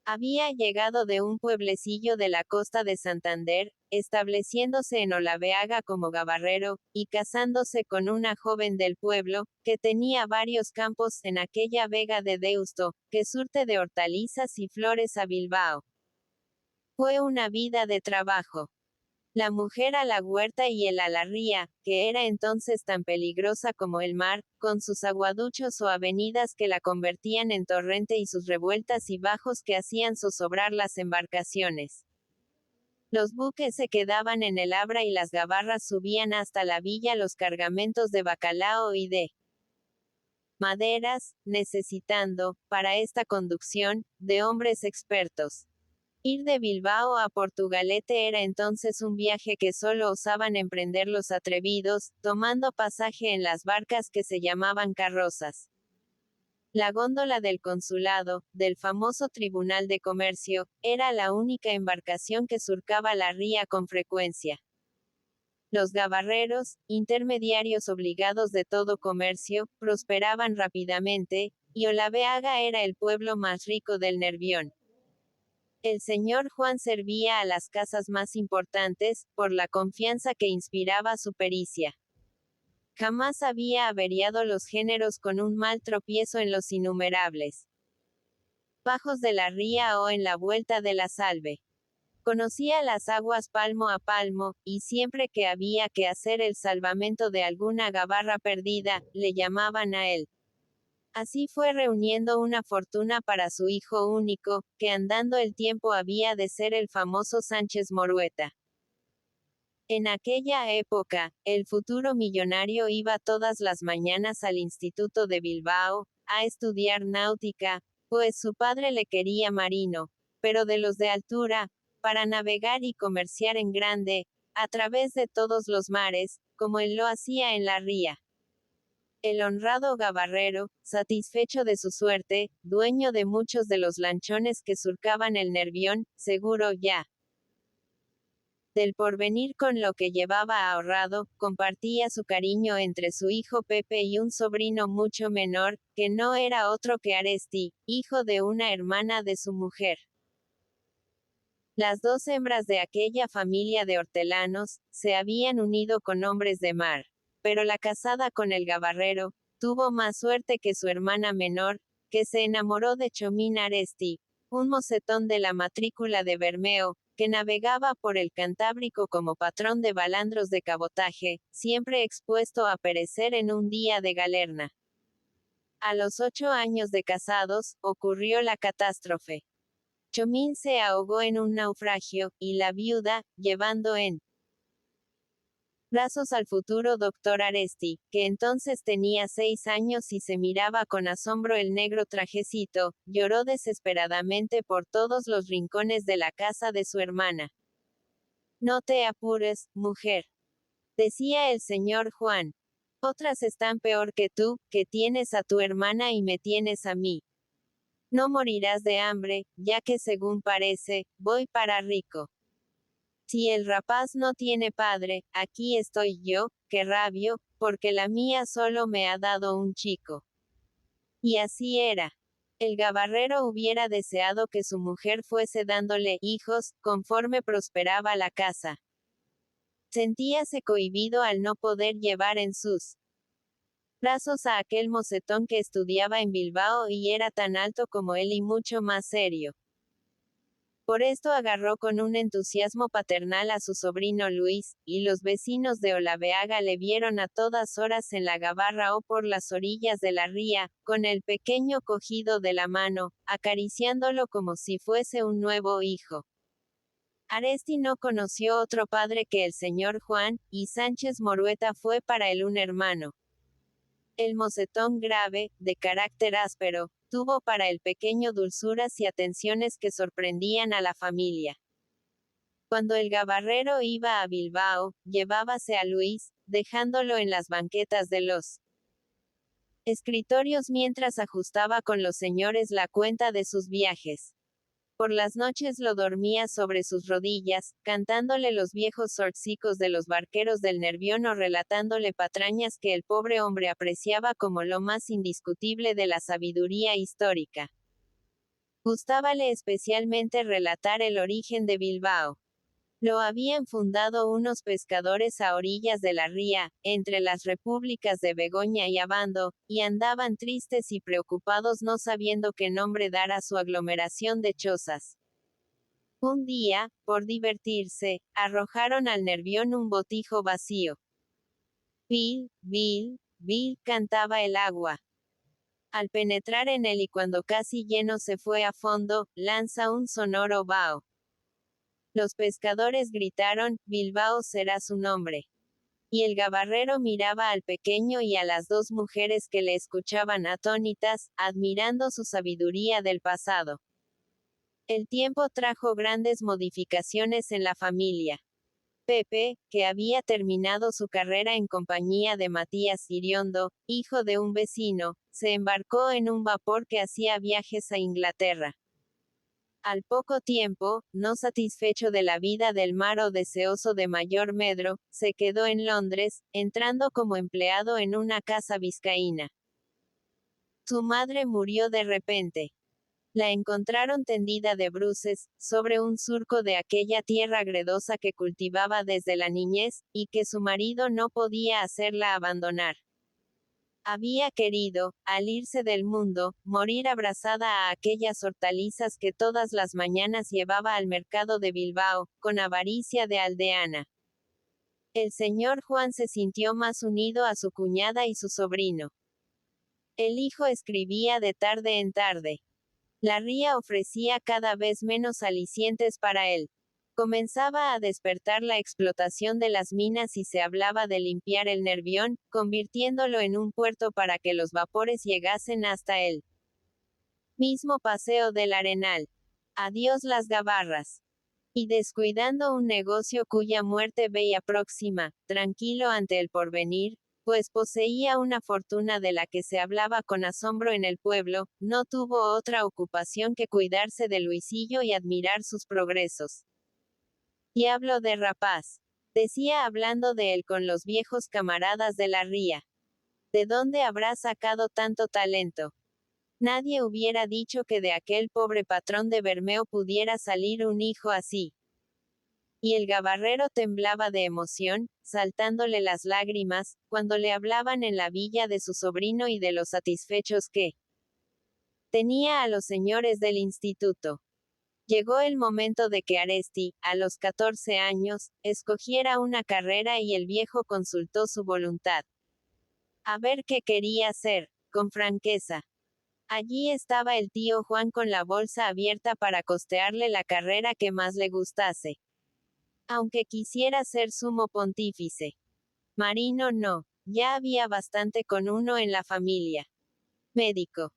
Había llegado de un pueblecillo de la costa de Santander, estableciéndose en Olaveaga como gabarrero, y casándose con una joven del pueblo, que tenía varios campos en aquella vega de Deusto, que surte de hortalizas y flores a Bilbao. Fue una vida de trabajo. La mujer a la huerta y él a la ría, que era entonces tan peligrosa como el mar, con sus aguaduchos o avenidas que la convertían en torrente y sus revueltas y bajos que hacían zozobrar las embarcaciones. Los buques se quedaban en el Abra y las gabarras subían hasta la villa los cargamentos de bacalao y de maderas, necesitando, para esta conducción, de hombres expertos. Ir de Bilbao a Portugalete era entonces un viaje que solo osaban emprender los atrevidos, tomando pasaje en las barcas que se llamaban carrozas. La góndola del consulado, del famoso Tribunal de Comercio, era la única embarcación que surcaba la ría con frecuencia. Los gabarreros, intermediarios obligados de todo comercio, prosperaban rápidamente, y Olaveaga era el pueblo más rico del Nervión. El señor Juan servía a las casas más importantes, por la confianza que inspiraba su pericia. Jamás había averiado los géneros con un mal tropiezo en los innumerables bajos de la ría o en la vuelta de la Salve. Conocía las aguas palmo a palmo, y siempre que había que hacer el salvamento de alguna gabarra perdida, le llamaban a él. Así fue reuniendo una fortuna para su hijo único, que andando el tiempo había de ser el famoso Sánchez Morueta. En aquella época, el futuro millonario iba todas las mañanas al Instituto de Bilbao, a estudiar náutica, pues su padre le quería marino, pero de los de altura, para navegar y comerciar en grande, a través de todos los mares, como él lo hacía en la ría. El honrado gabarrero, satisfecho de su suerte, dueño de muchos de los lanchones que surcaban el Nervión, seguro ya del porvenir con lo que llevaba ahorrado, compartía su cariño entre su hijo Pepe y un sobrino mucho menor, que no era otro que Aresti, hijo de una hermana de su mujer. Las dos hembras de aquella familia de hortelanos, se habían unido con hombres de mar. Pero la casada con el gabarrero, tuvo más suerte que su hermana menor, que se enamoró de Chomín Aresti, un mocetón de la matrícula de Bermeo, que navegaba por el Cantábrico como patrón de balandros de cabotaje, siempre expuesto a perecer en un día de galerna. A los 8 años de casados, ocurrió la catástrofe. Chomín se ahogó en un naufragio, y la viuda, llevando en brazos al futuro doctor Aresti, que entonces tenía 6 años y se miraba con asombro el negro trajecito, lloró desesperadamente por todos los rincones de la casa de su hermana. No te apures, mujer, decía el señor Juan. Otras están peor que tú, que tienes a tu hermana y me tienes a mí. No morirás de hambre, ya que según parece, voy para rico. Si el rapaz no tiene padre, aquí estoy yo, que rabio, porque la mía solo me ha dado un chico. Y así era. El gabarrero hubiera deseado que su mujer fuese dándole hijos, conforme prosperaba la casa. Sentíase cohibido al no poder llevar en sus brazos a aquel mocetón que estudiaba en Bilbao y era tan alto como él y mucho más serio. Por esto agarró con un entusiasmo paternal a su sobrino Luis, y los vecinos de Olaveaga le vieron a todas horas en la gabarra o por las orillas de la ría, con el pequeño cogido de la mano, acariciándolo como si fuese un nuevo hijo. Aresti no conoció otro padre que el señor Juan, y Sánchez Morueta fue para él un hermano. El mocetón grave, de carácter áspero, tuvo para el pequeño dulzuras y atenciones que sorprendían a la familia. Cuando el gabarrero iba a Bilbao, llevábase a Luis, dejándolo en las banquetas de los escritorios mientras ajustaba con los señores la cuenta de sus viajes. Por las noches lo dormía sobre sus rodillas, cantándole los viejos sorcicos de los barqueros del Nervión o relatándole patrañas que el pobre hombre apreciaba como lo más indiscutible de la sabiduría histórica. Gustábale especialmente relatar el origen de Bilbao. Lo habían fundado unos pescadores a orillas de la ría, entre las repúblicas de Begoña y Abando, y andaban tristes y preocupados no sabiendo qué nombre dar a su aglomeración de chozas. Un día, por divertirse, arrojaron al Nervión un botijo vacío. Bil, bil, bil, cantaba el agua. Al penetrar en él y cuando casi lleno se fue a fondo, lanza un sonoro vaho. Los pescadores gritaron, Bilbao será su nombre. Y el gabarrero miraba al pequeño y a las dos mujeres que le escuchaban atónitas, admirando su sabiduría del pasado. El tiempo trajo grandes modificaciones en la familia. Pepe, que había terminado su carrera en compañía de Matías Iriondo, hijo de un vecino, se embarcó en un vapor que hacía viajes a Inglaterra. Al poco tiempo, no satisfecho de la vida del mar o deseoso de mayor medro, se quedó en Londres, entrando como empleado en una casa vizcaína. Su madre murió de repente. La encontraron tendida de bruces, sobre un surco de aquella tierra gredosa que cultivaba desde la niñez, y que su marido no podía hacerla abandonar. Había querido, al irse del mundo, morir abrazada a aquellas hortalizas que todas las mañanas llevaba al mercado de Bilbao, con avaricia de aldeana. El señor Juan se sintió más unido a su cuñada y su sobrino. El hijo escribía de tarde en tarde. La ría ofrecía cada vez menos alicientes para él. Comenzaba a despertar la explotación de las minas y se hablaba de limpiar el Nervión, convirtiéndolo en un puerto para que los vapores llegasen hasta él. Mismo paseo del Arenal. Adiós las gabarras. Y descuidando un negocio cuya muerte veía próxima, tranquilo ante el porvenir, pues poseía una fortuna de la que se hablaba con asombro en el pueblo, no tuvo otra ocupación que cuidarse de Luisillo y admirar sus progresos. Diablo de rapaz, decía hablando de él con los viejos camaradas de la ría. ¿De dónde habrá sacado tanto talento? Nadie hubiera dicho que de aquel pobre patrón de Bermeo pudiera salir un hijo así. Y el gabarrero temblaba de emoción, saltándole las lágrimas, cuando le hablaban en la villa de su sobrino y de los satisfechos que tenía a los señores del instituto. Llegó el momento de que Aresti, a los 14 años, escogiera una carrera y el viejo consultó su voluntad. A ver qué quería hacer, con franqueza. Allí estaba el tío Juan con la bolsa abierta para costearle la carrera que más le gustase. Aunque quisiera ser sumo pontífice. Marino no, ya había bastante con uno en la familia. Médico.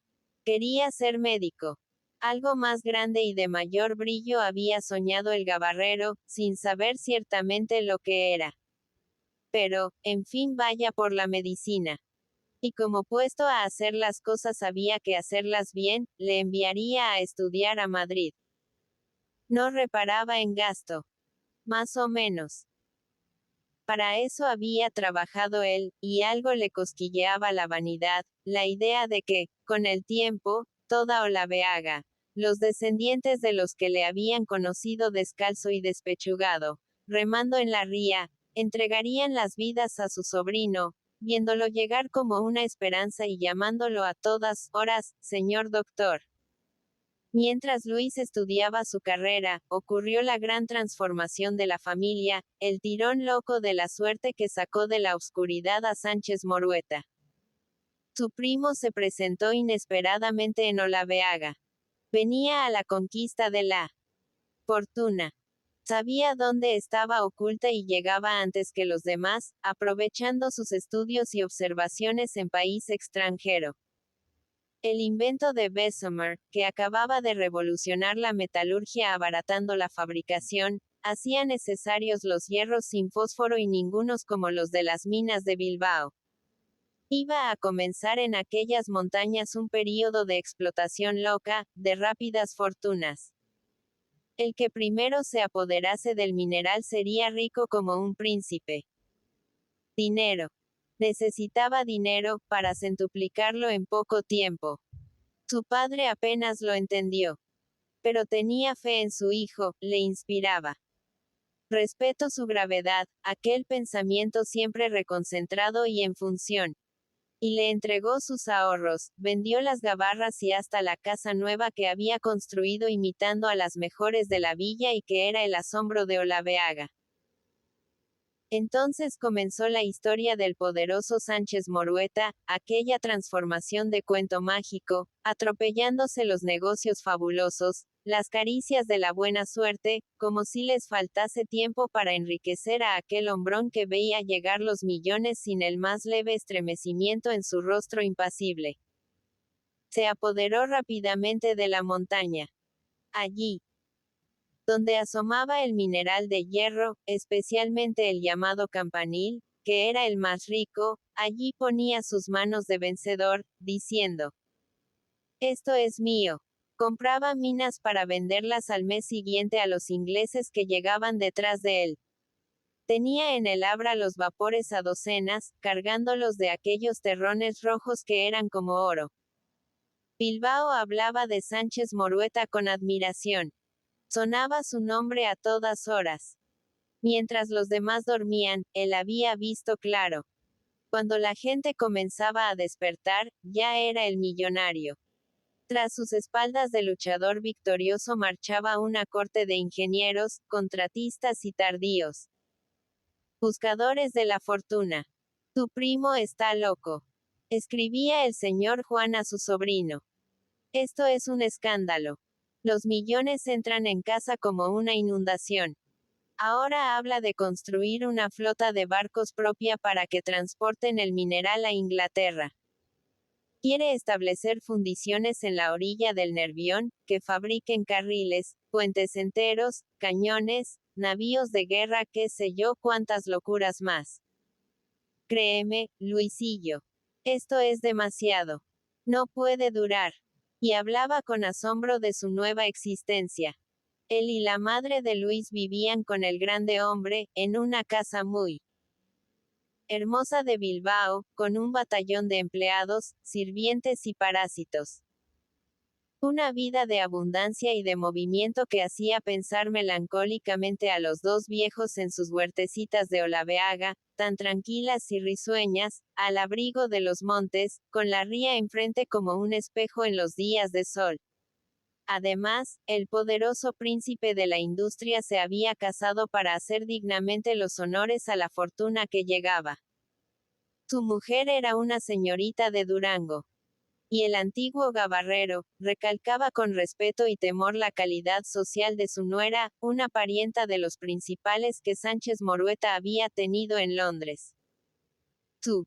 Quería ser médico. Algo más grande y de mayor brillo había soñado el gabarrero, sin saber ciertamente lo que era. Pero, en fin, vaya por la medicina. Y como puesto a hacer las cosas había que hacerlas bien, le enviaría a estudiar a Madrid. No reparaba en gasto. Más o menos. Para eso había trabajado él, y algo le cosquilleaba la vanidad, la idea de que, con el tiempo, toda Olaveaga, los descendientes de los que le habían conocido descalzo y despechugado, remando en la ría, entregarían las vidas a su sobrino, viéndolo llegar como una esperanza y llamándolo a todas horas, señor doctor. Mientras Luis estudiaba su carrera, ocurrió la gran transformación de la familia, el tirón loco de la suerte que sacó de la oscuridad a Sánchez Morueta. Su primo se presentó inesperadamente en Olaveaga. Venía a la conquista de la fortuna. Sabía dónde estaba oculta y llegaba antes que los demás, aprovechando sus estudios y observaciones en país extranjero. El invento de Bessemer, que acababa de revolucionar la metalurgia abaratando la fabricación, hacía necesarios los hierros sin fósforo y ningunos como los de las minas de Bilbao. Iba a comenzar en aquellas montañas un período de explotación loca, de rápidas fortunas. El que primero se apoderase del mineral sería rico como un príncipe. Dinero. Necesitaba dinero, para centuplicarlo en poco tiempo. Su padre apenas lo entendió. Pero tenía fe en su hijo, le inspiraba. Respeto su gravedad, aquel pensamiento siempre reconcentrado y en función. Y le entregó sus ahorros, vendió las gabarras y hasta la casa nueva que había construido imitando a las mejores de la villa y que era el asombro de Olaveaga. Entonces comenzó la historia del poderoso Sánchez Morueta, aquella transformación de cuento mágico, atropellándose los negocios fabulosos, las caricias de la buena suerte, como si les faltase tiempo para enriquecer a aquel hombrón que veía llegar los millones sin el más leve estremecimiento en su rostro impasible. Se apoderó rápidamente de la montaña. Allí, donde asomaba el mineral de hierro, especialmente el llamado campanil, que era el más rico, allí ponía sus manos de vencedor, diciendo: esto es mío. Compraba minas para venderlas al mes siguiente a los ingleses que llegaban detrás de él. Tenía en el Abra los vapores a docenas, cargándolos de aquellos terrones rojos que eran como oro. Bilbao hablaba de Sánchez Morueta con admiración. Sonaba su nombre a todas horas. Mientras los demás dormían, él había visto claro. Cuando la gente comenzaba a despertar, ya era el millonario. Tras sus espaldas de luchador victorioso marchaba una corte de ingenieros, contratistas y tardíos. Buscadores de la fortuna. Tu primo está loco. Escribía el señor Juan a su sobrino. Esto es un escándalo. Los millones entran en casa como una inundación. Ahora habla de construir una flota de barcos propia para que transporten el mineral a Inglaterra. Quiere establecer fundiciones en la orilla del Nervión, que fabriquen carriles, puentes enteros, cañones, navíos de guerra, qué sé yo cuántas locuras más. Créeme, Luisillo. Esto es demasiado. No puede durar. Y hablaba con asombro de su nueva existencia. Él y la madre de Luis vivían con el grande hombre, en una casa muy hermosa de Bilbao, con un batallón de empleados, sirvientes y parásitos. Una vida de abundancia y de movimiento que hacía pensar melancólicamente a los dos viejos en sus huertecitas de Olaveaga, tan tranquilas y risueñas, al abrigo de los montes, con la ría enfrente como un espejo en los días de sol. Además, el poderoso príncipe de la industria se había casado para hacer dignamente los honores a la fortuna que llegaba. Su mujer era una señorita de Durango. Y el antiguo gabarrero, recalcaba con respeto y temor la calidad social de su nuera, una parienta de los principales que Sánchez Morueta había tenido en Londres. Tú,